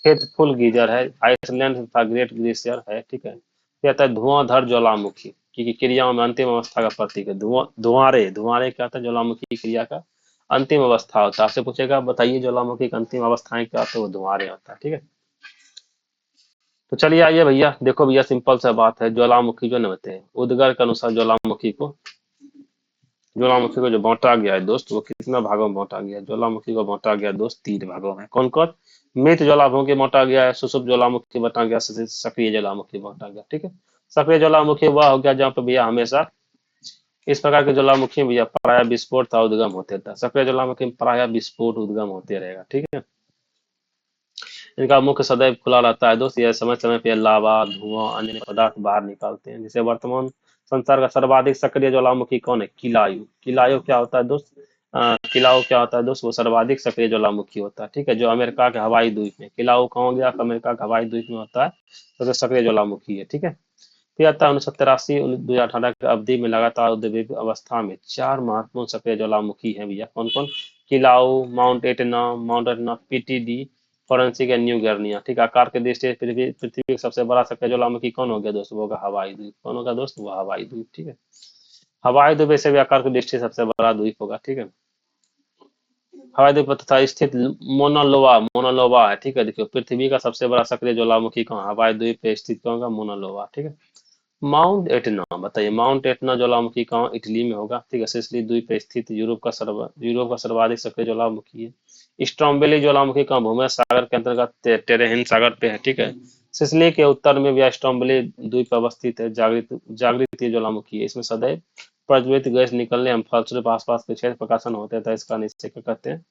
फेथफुल गीजर है। आइसलैंड तथा ग्रेट ग्लेशियर है। ठीक है। कहता है धुआंधार ज्वालामुखी की क्रियाओं में अंतिम अवस्था का प्रतीक है। धुआंरे धुआंरे क्या होता है ज्वालामुखी की क्रिया का अंतिम अवस्था होता है। आपसे पूछेगा बताइए ज्वालामुखी की अंतिम अवस्थाएं क्या होता है, वो धुआंरे होता है। ठीक है। तो चलिए आइए भैया, देखो भैया सिंपल सा बात है। ज्वालामुखी जो नमते हैं उद्गार के अनुसार ज्वालामुखी को जो बांटा गया है दोस्त, वो कितना भागों में बांटा गया है? ज्वालामुखी को बांटा गया दोस्त 3 भागों में। कौन कौन? मृत ज्वालामुखी बांटा गया है, सुषुप्त ज्वालामुखी बांटा गया, सक्रिय ज्वालामुखी बांटा गया। ठीक है। सक्रिय ज्वालामुखी वह हो गया जहाँ पे भैया हमेशा इस प्रकार के ज्वालामुखी में भैया प्राय विस्फोट था उद्गम होते था। सक्रिय ज्वालामुखी में प्राय विस्फोट उद्गम होते रहेगा। ठीक है। इनका मुख सदैव खुला रहता है दोस्त। यह समय समय पर लावा धुआं अन्य पदार्थ बाहर निकालते हैं। जैसे वर्तमान संसार का सर्वाधिक सक्रिय ज्वालामुखी कौन है? किलायु। किलायु क्या होता है दोस्त? किलाउ क्या होता है दोस्त? वो सर्वाधिक सक्रिय ज्वालामुखी होता है। ठीक है। जो अमेरिका के हवाई द्वीप में, किलाउ कहाँ हो गया? अमेरिका के हवाई द्वीप में होता है, सबसे सक्रिय ज्वालामुखी है। ठीक है। फिर आता है 1983-2018 की अवधि में लगातार औद्योगिक अवस्था में 4 महत्वपूर्ण सक्रिय ज्वालामुखी हैं भैया। कौन कौन? किलाउ, माउंट एटना, पीटीडी, फोरेंसिक या न्यू गर्निया। ठीक है। आकार के दृष्टि से पृथ्वी का सबसे बड़ा सक्रिय ज्वालामुखी कौन हो गया दोस्त? वो होगा हवाई द्वीप। कौन होगा दोस्त? वो हवाई द्वीप। ठीक है। हवाई द्वीप ऐसे भी आकार की दृष्टि से सबसे बड़ा द्वीप होगा। ठीक है। हवाई द्वीप तथा स्थित मोनालोवा मोनालोवा है। ठीक है। देखियो पृथ्वी का सबसे बड़ा सक्रिय ज्वालामुखी कहाँ? हवाई द्वीप पे स्थित कौन होगा? मोनालोवा। ठीक है। माउंट एटना बताइए, माउंट एटना ज्वालामुखी कहाँ? इटली में होगा। ठीक है। सिसिली द्वीप पे स्थित यूरोप का सर्वाधिक सक्रिय ज्वालामुखी है। स्ट्रोम्बेली ज्वालामुखी कहाँ? भूमध्य सागर के अंतर्गत टेरेहिन सागर पे है। ठीक है। सिसिली के उत्तर में भी स्ट्रोम्बेली द्वीप अवस्थित है। जागृत जागृत ये ज्वालामुखी है। इसमें सदैव प्रज्वलित गैस निकलने एवं फलस्वरूप आसपास के क्षेत्र प्रकाशन होते थे। इसका निश्चय क्या कहते हैं?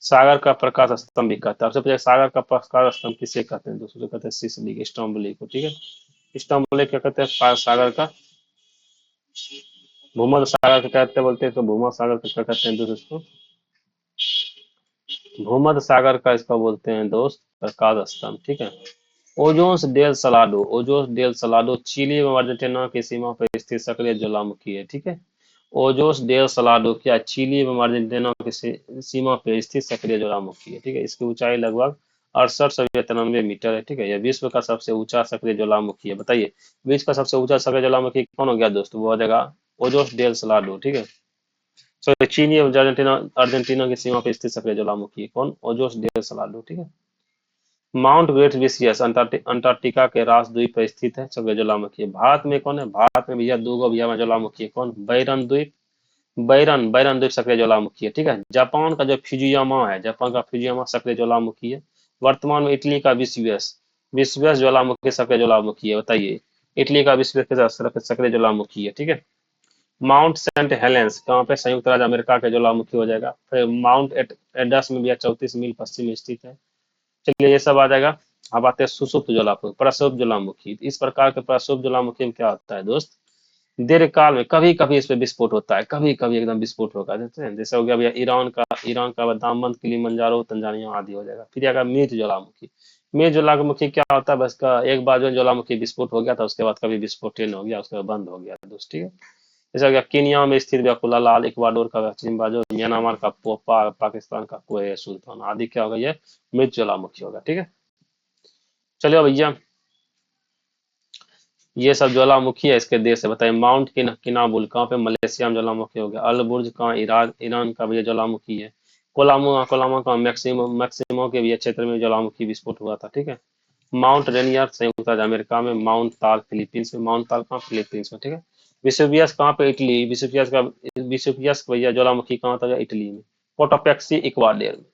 सागर का प्रकाश स्तंभ भी कहते हैं। आपसे पूछा सागर का प्रकाश स्तंभ किसे कहते हैं? दूसरे कहते हैं सिसिली स्ट्रोम्बोली को। ठीक है। स्ट्रोम्बोली क्या कहते हैं? सागर का भूमध्य सागर को कहते बोलते हैं, तो भूमध्य सागर को क्या कहते हैं दोस्त? इसको भूमध्य सागर का इसका बोलते हैं दोस्त प्रकाश स्तंभ। ठीक है। ओजोस डेल सलाडो चिली एवं अर्जेंटीना की सीमा पर स्थित सक्रिय ज्वालामुखी है। ठीक है। ओजोस डेल सलाडो क्या चिली एवं अर्जेंटीना की सीमा पर स्थित सक्रिय ज्वालामुखी है। ठीक है। इसकी ऊंचाई लगभग 68 से 93 मीटर है। ठीक है। यह विश्व का सबसे ऊंचा सक्रिय ज्वालामुखी है। बताइए विश्व का सबसे ऊंचा सक्रिय ज्वालामुखी कौन हो गया दोस्त? वो हो जाएगा ओजोस डेल सलाडो। ठीक है। सॉरी, चीनी एवं अर्जेंटीना अर्जेंटीना की सीमा पर स्थित सक्रिय ज्वालामुखी है। कौन? Ojos del Salado. ठीक है। माउंट ग्रेट विसियस अंटार्कटिका के रास द्वीप पर स्थित है सक्रिय ज्वालामुखी। भारत में कौन है? भारत में भैया दो गो भैया में ज्वालामुखी है। कौन? बैरन द्वीप सक्रिय ज्वालामुखी है। ठीक है। जापान का जो फ्यूजियामा है, जापान का फ्यूजियामा सक्रिय ज्वालामुखी है। वर्तमान में इटली का विसियस विसियस ज्वालामुखी सक्रिय ज्वालामुखी है। बताइए इटली का विसियस के सक्रिय ज्वालामुखी है। ठीक है। माउंट सेंट हेलेंस कहाँ पे? संयुक्त राज्य अमेरिका के ज्वालामुखी हो जाएगा। फिर माउंट एडस में भी 34 मील पश्चिम में स्थित है। चलिए ये सब आ जाएगा। अब आते हैं सुषुप्त ज्वालामुखी, प्रसुप्त ज्वालामुखी। इस प्रकार के प्रसुप्त ज्वालामुखी में क्या होता है दोस्त? दीर्घकाल में कभी कभी इस पे विस्फोट होता है, कभी कभी एकदम विस्फोट होगा। जैसे हो गया भैया ईरान का दामन, किलिमंजारो, तंजानिया आदि हो जाएगा। फिर आएगा मृत ज्वालामुखी। मृत ज्वालामुखी क्या होता है? बस का एक बार जो ज्वालामुखी विस्फोट हो गया था, उसके बाद कभी विस्फोट नहीं हो गया, उसके बाद बंद हो गया दोस्त। ठीक है। जैसे हो गया केनिया में स्थित व्याकुलालाल, इक्वाडोर का पश्चिम बाजू, म्यांमार का पोपा, पाकिस्तान का कोहे सुल्तान आदि क्या होगा? ये मृत ज्वालामुखी होगा। ठीक है। चलिए भैया ये सब ज्वालामुखी है, इसके देश है। बताइए माउंट किनाबुल कहाँ पे? मलेशिया में ज्वालामुखी हो गया। अल बुर्ज कहाँ? ईरान ईरान का भी ये ज्वालामुखी है। कोलामो का मैक्सिमो के भी क्षेत्र में ज्वालामुखी विस्फोट हुआ था। ठीक है। माउंट रेनियर संयुक्त राज्य अमेरिका में, माउंट ताल फिलीपींस में। माउंट ताल कहाँ? फिलीपींस में। ठीक है। विसुवियस कहाँ पे? इटली। विसुवियस भैया ज्वालामुखी कहाँ था? इटली में। कोटोपेक्सी इक्वाडोर में।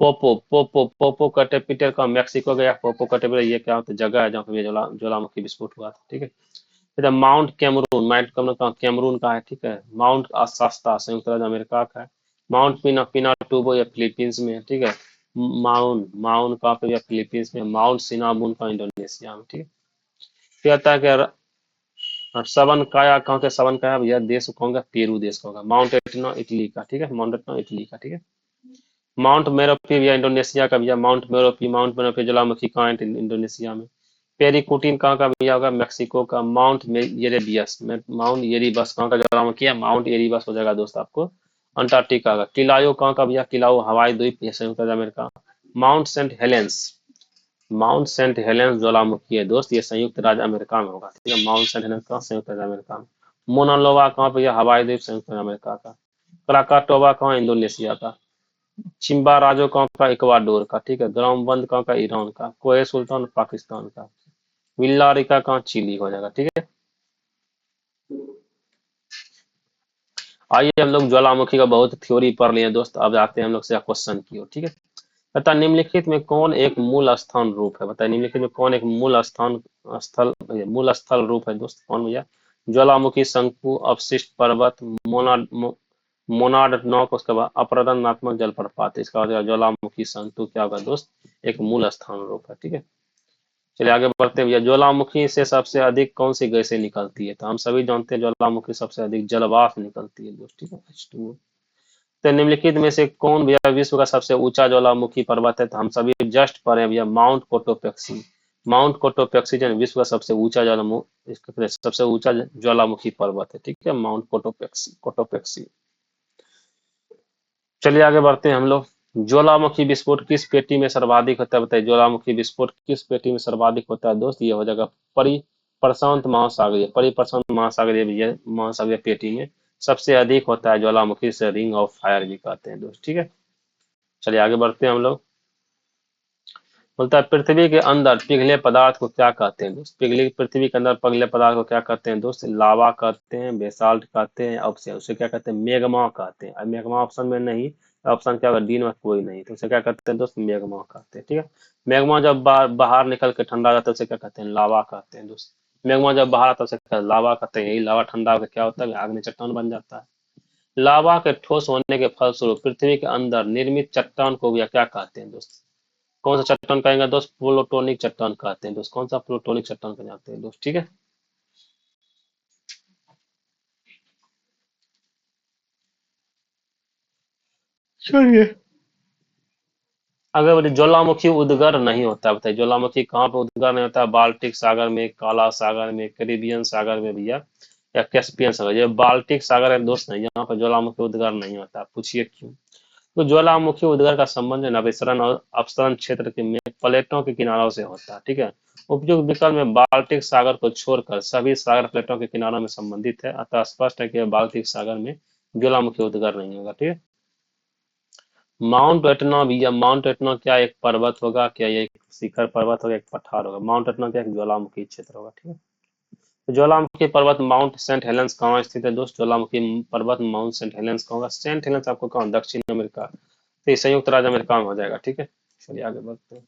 पोपो कैटेपिटल का मैक्सिको गया। पोपो कैटेपिटल ये क्या होता है? जगह है जहाँ पे ज्वालामुखी विस्फोट हुआ था। ठीक है। फिर माउंट कैमरून का कैमरून का है। ठीक है। माउंट अशास्ता संयुक्त राज्य अमेरिका का है। माउंट पिनाटुबो या फिलीपींस में है। ठीक है। माउन माउन कहाँ पे? या फिलीपींस में। माउंट सिनामुन का इंडोनेशिया में। ठीक है। फिर आता है कि और सबन काया कहाँ के सबन काया भैया देश कौन का पेरू देश का होगा। माउंट एटना इटली का, ठीक है, माउंट एटना इटली का, ठीक है। माउंट मेरोपी भैया इंडोनेशिया का भैया, माउंट मेरोपी ज्वालामुखी कहाँ है इंडोनेशिया में। पेरिकुटिन कहाँ का भैया होगा, मेक्सिको का। येरेबियस माउंट येरीबस कहाँ का ज्वालामुखी है, माउंट एरीबस हो जाएगा दोस्त आपको अंटार्कटिका का। किलायो कहाँ का भैया, किलाओ हवाई द्वीप ये संयुक्त राज्य America. Mount Saint Helens, Mount Saint Helens ज्वालामुखी है दोस्त, ये संयुक्त राज्य अमेरिका में होगा, ठीक है। माउंट सेंट हेलेंस कहाँ, संयुक्त राज्य अमेरिका में। मोनालोवा कहाँ भैया, हवाई द्वीप संयुक्त राज्य अमेरिका का। क्राकाटोवा कहाँ, इंडोनेशिया का। चिम्बाराजो कहाँ का, इक्वाडोर का, ठीक है। ग्रामबंद कहाँ का, ईरान का। कोहे सुल्तान पाकिस्तान का। विल्ला रिका कहाँ, चिली हो जाएगा, ठीक है। आइए हम लोग ज्वालामुखी का बहुत थ्योरी पढ़ लिए दोस्त, अब आते हैं हम लोग से क्वेश्चन की ओर, ठीक है। बता निम्नलिखित में कौन एक मूल स्थान रूप है, बताइए निम्नलिखित में कौन एक मूल स्थल रूप है दोस्त, कौन भैया। ज्वालामुखी, शंकु, अपशिष्ट पर्वत, मोनाड नौक, उसके बाद अपरदनात्मक जलप्रपात। इसका हो जाएगा ज्वालामुखी शंकु क्या होगा दोस्त, एक मूल स्थान रूप है, ठीक है। चलिए आगे बढ़ते हैं भैया। ज्वालामुखी से सबसे अधिक कौन सी गैसें निकलती है, तो हम सभी जानते हैं ज्वालामुखी सबसे अधिक जलवाष्प निकलती है दोस्त, ठीक है, H2O। तो निम्नलिखित में से कौन भैया विश्व का सबसे ऊंचा ज्वालामुखी पर्वत है, तो हम सभी जस्ट पढ़े भैया माउंट कोटोपेक्सी। माउंट कोटोपेक्सी जो है विश्व का सबसे ऊंचा ज्वालामुखी पर्वत है, ठीक है, माउंट कोटोपेक्सी। चलिए आगे बढ़ते हैं हम लोग। ज्वालामुखी विस्फोट किस पेटी में सर्वाधिक होता है, बताइए ज्वालामुखी विस्फोट किस पेटी में सर्वाधिक होता है दोस्त, ये हो जाएगा परिप्रशांत महासागरीय भैया महासागरीय पेटी में सबसे अधिक होता है ज्वालामुखी से, रिंग ऑफ फायर भी कहते हैं दोस्त, ठीक है। चलिए आगे बढ़ते हैं हम लोग। बोलता है पृथ्वी के अंदर पिघले पदार्थ को क्या कहते हैं दोस्त, पृथ्वी के अंदर पिघले पदार्थ को क्या कहते हैं दोस्त, लावा कहते हैं, बेसाल्ट कहते हैं, अब से उसे क्या कहते हैं, मेगमा कहते हैं। अब मेगमा ऑप्शन में नहीं, ऑप्शन क्या होगा, डी में कोई नहीं, तो उसे क्या कहते हैं दोस्त, मेगमा कहते हैं, ठीक है। मेगमा जब बाहर निकल के ठंडा जाता है उसे क्या कहते हैं, लावा कहते हैं दोस्त। मेगमा जब बाहर आता है उसे लावा कहते हैं, यही लावा ठंडा होकर क्या होता है, आग में चट्टान बन जाता है। लावा के ठोस होने के फलस्वरूप पृथ्वी के अंदर निर्मित चट्टान को भी क्या कहते हैं दोस्त, कौन सा चट्टान कहेंगे दोस्त, प्लूटोनिक चट्टान कहते हैं दोस्त। कौन सा प्लूटोनिक चट्टान को जानते हैं दोस्त, ठीक है। चलिए अगर बोले ज्वालामुखी उद्गार नहीं होता, बताइए ज्वालामुखी कहाँ पे उद्गार नहीं होता, बाल्टिक सागर में, काला सागर में, कैरिबियन सागर में भैया, या कैस्पियन सागर। ये बाल्टिक सागर है दोस्त, नहीं यहाँ पर ज्वालामुखी उद्गार नहीं होता, पूछिए क्यों। तो ज्वालामुखी उद्गार का संबंध है अभिसरण और अपसरण क्षेत्र के में प्लेटों के किनारों से होता है, ठीक है। उपयुक्त विकल्प में बाल्टिक सागर को छोड़कर सभी सागर प्लेटों के किनारों में संबंधित है, अतः स्पष्ट है कि बाल्टिक सागर में ज्वालामुखी उद्गार नहीं होगा, ठीक है। माउंट एटना भैया, माउंट एटना क्या एक पर्वत होगा, क्या ये एक शिखर पर्वत होगा, एक पठार होगा। माउंट एटना क्या एक ज्वालामुखी क्षेत्र होगा, ठीक है। तो ज्वालामुखी पर्वत माउंट सेंट हेलेंस कहाँ स्थित है दोस्त, ज्वालामुखी पर्वत माउंट सेंट हेलेंस कहाँ होगा, सेंट हेलेंस आपको कहाँ, दक्षिण अमेरिका, तो ये संयुक्त राज्य अमेरिका में हो जाएगा, ठीक है। चलिए आगे बढ़ते हैं।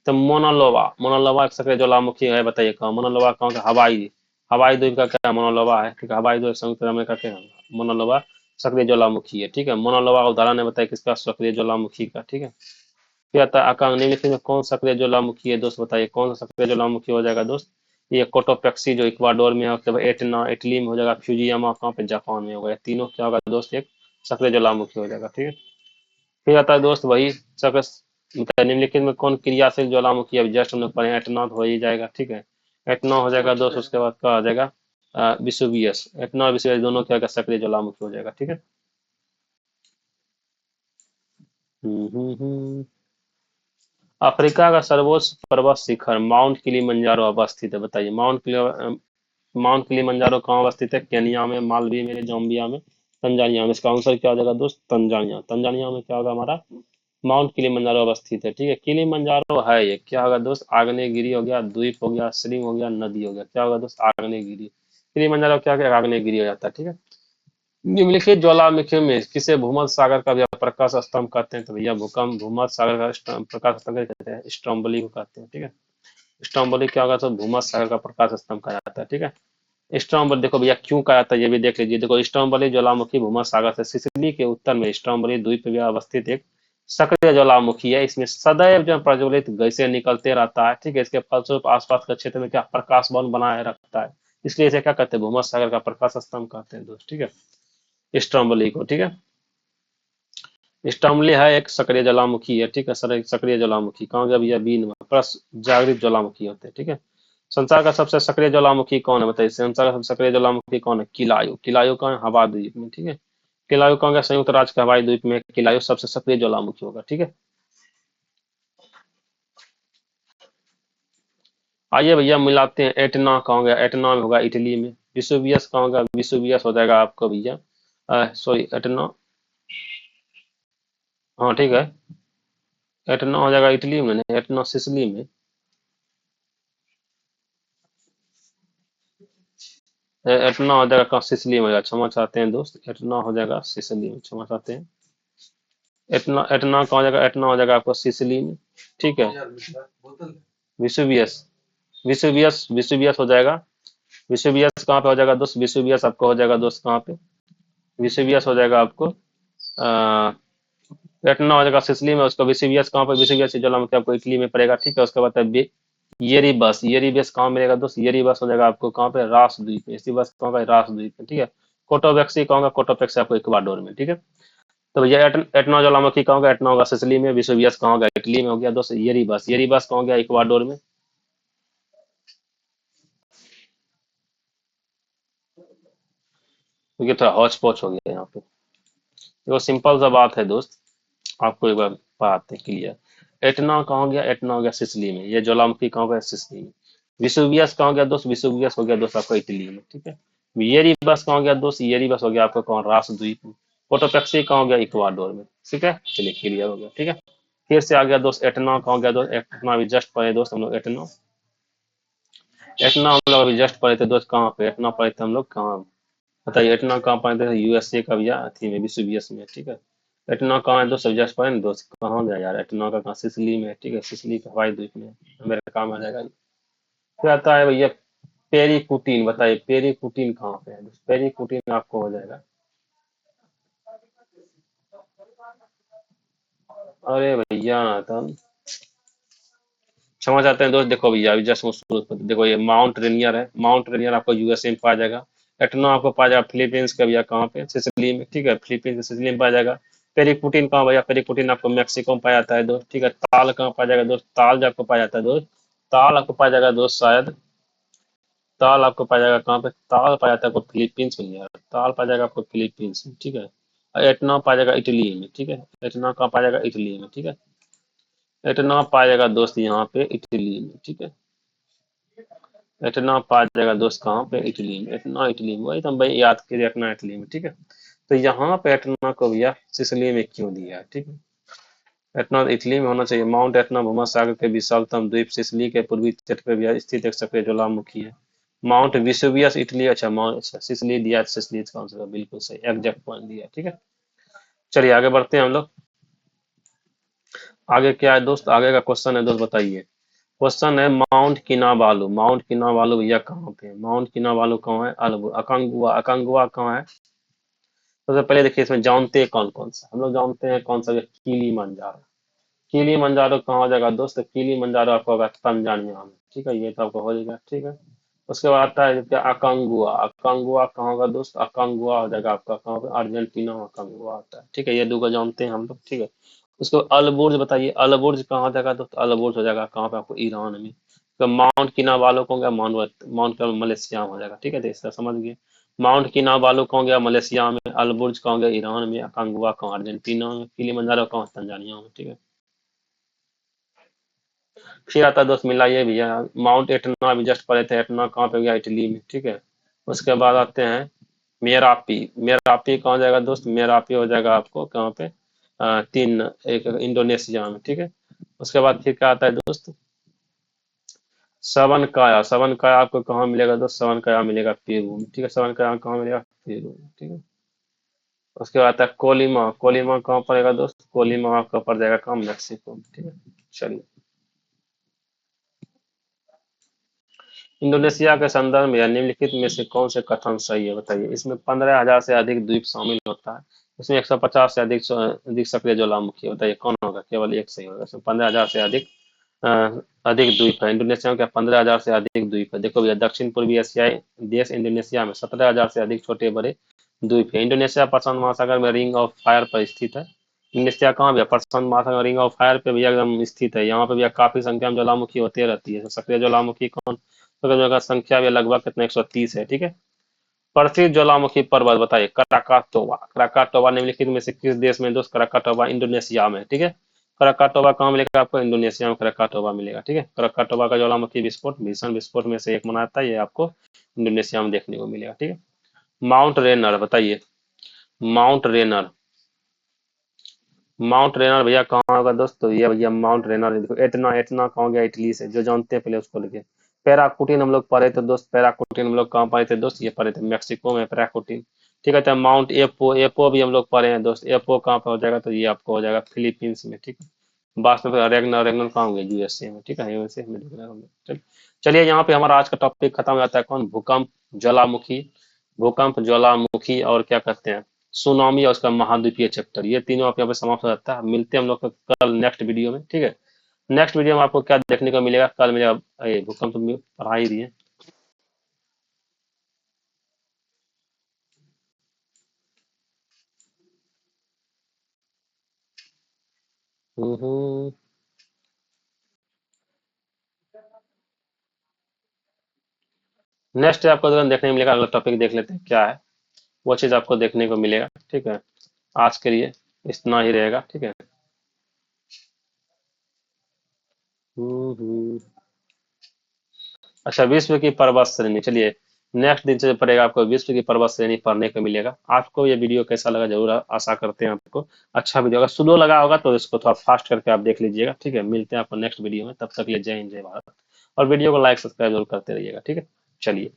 तो मोनालोवा, मोनालोवा एक सक्रिय ज्वालामुखी है, बताइए कहाँ मोनालोवा कहाँ का, हवाई हवाई द्वीप का क्या मोनालोवा है, ठीक है, हवाई द्वीप संयुक्त राज्य अमेरिका क्या है, मोनालोवा सक्रिय ज्वालामुखी है, ठीक है। मोनालोवा का उदाहरण है, बताइए किसका, सक्रिय ज्वालामुखी का, ठीक है। फिर आता है आकांक निम्नलिखित में कौन सक्रिय ज्वालामुखी है दोस्त, बताइए कौन सा सक्रिय ज्वालामुखी हो जाएगा दोस्त, ये कोटोपेक्सी जो इक्वाडोर में है, उसके बाद एटना इटली में हो जाएगा, फ्यूजियामा कहाँ पे, जापान में होगा। ये तीनों क्या होगा दोस्त, एक सक्रिय ज्वालामुखी हो जाएगा, ठीक है। फिर आता है दोस्त वही सक्रिय, मतलब निम्नलिखित में कौन क्रियाशील ज्वालामुखी है, जस्ट हम लोग पढ़े एटना तो हो ही जाएगा, ठीक है। एटना हो जाएगा दोस्त, उसके बाद क्या हो जाएगा, विसुवियस। एटना और विसुवियस दोनों क्या होगा, सक्रिय ज्वालामुखी हो जाएगा, ठीक है। हम्म। अफ्रीका का सर्वोच्च पर्वत शिखर माउंट किलिमंजारो अवस्थित है, बताइए माउंट किलिमंजारो कहाँ अवस्थित है, केनिया में, मालवी में, जाम्बिया में, तंजानिया में। इसका आंसर क्या हो जाएगा दोस्त, तंजानिया। तंजानिया में क्या होगा हमारा, माउंट किलिमंजारो अवस्थित है, ठीक है। किलिमंजारो है ये क्या होगा दोस्त, आग्नेयगिरी हो गया, द्वीप हो गया, श्रृंग हो गया, नदी हो गया, क्या होगा दोस्त, आग्नेयगिरी। किलिमंजारो क्या क्या आग्नेयगिरी हो जाता है, ठीक है। निम्नलिखित ज्वालामुखी में किसे भूमध्य सागर का भैया प्रकाश स्तंभ कहते हैं, तो भैया भूकंप भूमध्य सागर का प्रकाश स्तंभ क्या कहते हैं, स्ट्रोम्बोली को कहते हैं, ठीक है। स्ट्रोम्बोली क्या होगा, तो भूमध्य सागर का प्रकाश स्तंभ कहा जाता है, ठीक है। स्ट्रोम्बोली देखो भैया क्यों कहा जाता है, ये भी देख लीजिए। देखो स्ट्रोम्बोली ज्वालामुखी भूमध्य सागर से सिसिली के उत्तर में स्ट्रोम्बोली द्वीप पर अवस्थित एक सक्रिय ज्वालामुखी है। इसमें सदैव जो प्रज्वलित गैसें निकलते रहता है, ठीक है। इसके फलस्वरूप आसपास के क्षेत्र में क्या प्रकाश वन बनाए रखता है। इसलिए इसे क्या कहते हैं, भूमध्य सागर का प्रकाश स्तंभ कहते हैं दोस्त, ठीक है, स्ट्रोम्बली को, ठीक है। स्ट्रोम्बली है एक सक्रिय ज्वालामुखी है, ठीक है, सक्रिय ज्वालामुखी कहाँ गया भैया, बी नंबर प्लस जागृत ज्वालामुखी होते हैं, ठीक है। संसार का सबसे सक्रिय ज्वालामुखी कौन है बताइए, संसार का सबसे सक्रिय ज्वालामुखी कौन है, किलायु, किलायु कहाँ है, हवा द्वीप में, ठीक है। किलायु कहाँ गया, संयुक्त राज्य के हवाई द्वीप में किलायु सबसे सक्रिय ज्वालामुखी होगा, ठीक है। आइए भैया मिलाते हैं, एटना कहाँ गया, एटना में होगा इटली में, विसुवियस कहाँ गया, विसुवियस हो जाएगा आपको भैया, सॉरी एटना, हाँ ठीक है, एटना हो जाएगा इटली में, नहीं एटना सिसिली में, एटना हो जाएगा कहाँ, सिसिली में हो जाएगा, क्षमा चाहते हैं दोस्त, एटना हो जाएगा सिसिली में, क्षमा चाहते हैं। एटना एटना कहाँ हो जाएगा, एटना हो जाएगा आपको सिसिली में, ठीक है। विसुवियस, विसुवियस हो जाएगा, विसुवियस कहाँ पे हो जाएगा दोस्त, विसुवियस आपको हो जाएगा दोस्त कहाँ पे, विसुवियस हो जाएगा आपको एटना हो जाएगा सिसिली में, उसका विसुवियस कहाँ पे, विसुवियस ज्वालामुखी आपको इटली में पड़ेगा, ठीक है। उसके बाद है येरीबस, येरीबस कहाँ मिलेगा दोस्त, येरीबस हो जाएगा आपको कहाँ पे, रास द्वीप में, इसी बस कहाँ का, रास द्वीप में, ठीक है। कोटोवेक्सी कहाँ का, कोटोपेक्सी आपको इक्वाडोर में, ठीक है। तो भैया एटना ज्वालामुखी कहाँ का, एटना होगा सिसिली में, विसुवियस कहाँ होगा इटली में, हो गया दोस्त येरीबस, येरीबस कहाँ हो गया, इक्वाडोर में। क्योंकि थोड़ा हौच पौच हो गया यहाँ पे, देखो सिंपल सा बात है दोस्त, आपको एक बार बात है क्लियर। एटना कहाँ हो गया, एटना हो गया सिसिली में, ये ज्वालामुखी कहाँ हो गया, सिसिली में। विसुवियस कहाँ हो गया दोस्त, विसुवियस हो गया दोस्त आपका इटली में, ठीक है। येरीबस कहाँ हो गया दोस्त, येरीबस हो गया आपका कौन, रास द्वीप में। कोटोपेक्सी कहाँ हो गया, इक्वाडोर में, ठीक है, चलिए क्लियर हो गया, ठीक है। फिर से आ गया दोस्त, एटना कहाँ हो गया दोस्त, एटना भी जस्ट पढ़े दोस्त हम लोग, एटना, एटना हम लोग अभी जस्ट पढ़े थे दोस्त, कहाँ पे एटना पढ़े थे हम लोग, कहाँ बताइए, एटना कहाँ पढ़े थे, यूएसए का भैया थी में, विसुवियस में, ठीक है। एटना कहाँ है दोस्त, सजेस्ट पढ़े ना दोस्त, कहाँ गया यार, एटना का कहाँ, सिसिली में, ठीक है, सिसिली के हवाई द्वीप में, मेरे काम आ जाएगा। फिर आता है भैया पेरीकुटीन, बताइए पेरीकुटीन कहाँ पे है दोस्त, पेरीकुटीन आपको हो जाएगा, अरे भैया तो क्षमा चाहते हैं दोस्त, देखो भैया अभी जस्ट देखो ये माउंट रेनियर है, माउंट रेनियर आपको यूएसए में पाया जाएगा। एटना आपको पाया जाएगा फिलीपींस का भैया, कहाँ पे, सिसिली में, ठीक है, फिलीपींस के सिसिली में पाया जाएगा। पेरिकुटिन कहाँ भैया, पेरिकुटिन आपको मैक्सिको में पाया जाता है दोस्त, ठीक है। ताल कहाँ पाया जाएगा दोस्त, ताल जो आपको पाया जाता है दोस्त, ताल आपको पाया जाएगा दोस्त शायद, ताल आपको पाया जाएगा कहाँ पे, ताल पाया जाता है आपको फिलीपींस में यार, ताल पाया जाएगा आपको फिलीपींस में, ठीक है। और एटना पाया जाएगा इटली में, ठीक है, एटना कहाँ पाया जाएगा, इटली में, ठीक है। एटना पाया जाएगा दोस्त यहाँ पे इटली में, ठीक है। एटना पाया जाएगा दोस्त कहाँ पे, इटली में, एटना इटली में, वही तो हम भाई याद करिए, एटना इटली में, ठीक है। तो यहाँ पे एटना को भैया सिसिली में क्यों दिया है, ठीक है। एटना इटली में होना चाहिए, माउंट एटना भूमध्य सागर के विशालतम द्वीप सिसिली के पूर्वी तट पर भैया स्थित एक सक्रिय ज्वालामुखी है। माउंट विसुवियस इटली, अच्छा माउंट, अच्छा सिसिली दिया, सिसिली का आंसर बिल्कुल सही, एग्जैक्ट पॉइंट दिया, ठीक है। चलिए आगे बढ़ते हैं हम लोग, आगे क्या है दोस्त, आगे का क्वेश्चन है दोस्त, बताइए। क्वेश्चन है माउंट किनाबालू, माउंट किनाबालू भैया कहाँ पे है, माउंट किनाबालू कहाँ है, अकांगुआ, अकांगुआ कहाँ है। सबसे पहले देखिए इसमें जानते हैं कौन कौन सा, हम लोग जानते हैं कौन सा, कीली मंजारो, कीली मंजारो कहाँ हो जाएगा दोस्त, कीली मंजारो आपको होगा तंजानिया में, ठीक है, ये तो आपको हो जाएगा, ठीक है। उसके बाद आता है क्या, अकांगुआ, अकांगुआ कहाँ होगा दोस्त, अकांगुआ हो जाएगा आपका कहाँ पे, अर्जेंटीना में अकांगुआ आता है, ठीक है, ये दो को जानते हैं हम लोग, ठीक है। उसको अलबुर्ज बताइए, अलबुर्ज कहाँ हो जाएगा दोस्त, अलबुर्ज हो जाएगा कहाँ पे आपको, ईरान में। तो माउंट किनाबालू को गया, माउंट माउंट का मलेशिया में हो जाएगा, ठीक है, तो इसका समझ गए। माउंट किनाबालू कहाँ गया, मलेशिया में, अलबुर्ज कहाँ गया, ईरान में, अकांगुआ कहाँ, अर्जेंटीना में, किलिमंजारो कहाँ, तंजानिया में, ठीक है। फिर आता है दोस्त मिलाइए भैया, माउंट एटना अभी जस्ट पढ़े थे, एटना कहाँ पे गया, इटली में, ठीक है। उसके बाद आते हैं मेरापी, मेरापी कहाँ जाएगा दोस्त, मेरापी हो जाएगा आपको कहाँ पे, तीन, एक इंडोनेशिया में, ठीक है। उसके बाद फिर क्या आता है दोस्त, सवन काया, सवन काया आपको कहाँ मिलेगा दोस्त, सवन काया मिलेगा पेरू में, ठीक है, सवन काया कहाँ मिलेगा, पेरू में, ठीक है। उसके बाद आता है कोलिमा, कोलिमा कहाँ पड़ेगा दोस्त, कोलिमा आपका पड़ जाएगा कहाँ, मैक्सिको में, ठीक है। चलिए, इंडोनेशिया के संदर्भ में या निम्नलिखित में से कौन से कथन सही है बताइए। इसमें 15,000 से अधिक द्वीप शामिल होता है, इसमें 150 से अधिक अधिक सक्रिय ज्वालामुखी है, बताइए कौन होगा, केवल एक सही होगा, इसमें 15,000 से अधिक अधिक द्वीप है। इंडोनेशिया में क्या 15,000 से अधिक द्वीप है। देखो भैया, दक्षिण पूर्वी एशियाई देश इंडोनेशिया में 17,000 से अधिक छोटे बड़े द्वीप है। इंडोनेशिया प्रशांत महासागर में रिंग ऑफ फायर पर स्थित है। इंडोनेशिया कहाँ भैया? प्रशांत महासागर रिंग ऑफ फायर पे भैया एकदम स्थित है। यहाँ पे भैया काफी संख्या में ज्वालामुखी होती रहती है। तो सक्रिय ज्वालामुखी कौन? तो जगह संख्या भी लगभग कितना 130 है, ठीक है। प्रसिद्ध ज्वालामुखी पर्वत बताइए। कराकाटोवा। कराकाटोवा निम्नलिखित में से किस देश में दोस्त? कराकाटोवा इंडोनेशिया में, ठीक है। कराकाटोवा कहाँ मिलेगा आपको? इंडोनेशिया में कराकाटोवा मिलेगा, ठीक है। कराकाटोवा का ज्वालामुखी विस्फोट भीषण विस्फोट में से एक माना जाता है। ये आपको इंडोनेशिया में देखने को मिलेगा, ठीक है। माउंट रेनर बताइए। माउंट रेनर। माउंट रेनर भैया कहाँ होगा दोस्त? तो ये भैया माउंट रेनर देखो, एटना। एटना कहाँ गया? इटली से। जो जानते हैं पहले उसको लिखे। पैराकुटिन हम लोग पढ़े थे दोस्त। पैराकुटिन हम लोग कहाँ पढ़े थे दोस्त? ये पढ़े थे मैक्सिको में, पैराकुटिन, ठीक है। तो माउंट एपो। एपो भी हम लोग पढ़े हैं दोस्त। एपो कहाँ पे हो जाएगा? तो ये आपको हो जाएगा फिलीपींस में, ठीक है। बाद में फिर रेगनर। रेगनर कहाँ होंगे? यूएसए में, ठीक है। यूएसए में चलिए, यहाँ पे हमारा आज का टॉपिक खत्म हो जाता है। कौन? भूकंप, ज्वालामुखी। भूकंप, ज्वालामुखी और क्या कहते हैं, सुनामी और उसका महाद्वीपीय चैप्टर, ये तीनों आप यहाँ पे समाप्त हो जाता है। मिलते हैं हम लोग कल नेक्स्ट वीडियो में, ठीक है। नेक्स्ट वीडियो में आपको क्या देखने को मिलेगा? कल मिलेगा ये भूकंप में पढ़ा ही दिए। नेक्स्ट आपको तुरंत देखने को मिलेगा। अगला टॉपिक देख लेते हैं क्या है, वो चीज आपको देखने को मिलेगा, ठीक है। आज के लिए इतना ही रहेगा, ठीक है। हम्म। अच्छा, विश्व की पर्वत श्रेणी, चलिए नेक्स्ट दिन से पड़ेगा आपको विश्व की पर्वत श्रेणी पढ़ने को मिलेगा। आपको ये वीडियो कैसा लगा जरूर आशा करते हैं आपको अच्छा वीडियो, अगर स्लो लगा होगा तो इसको थोड़ा फास्ट करके आप देख लीजिएगा, ठीक है। मिलते हैं आपको नेक्स्ट वीडियो में, तब तक के लिए जय हिंद जय भारत। और वीडियो को लाइक सब्सक्राइब जरूर करते रहिएगा, ठीक है। चलिए।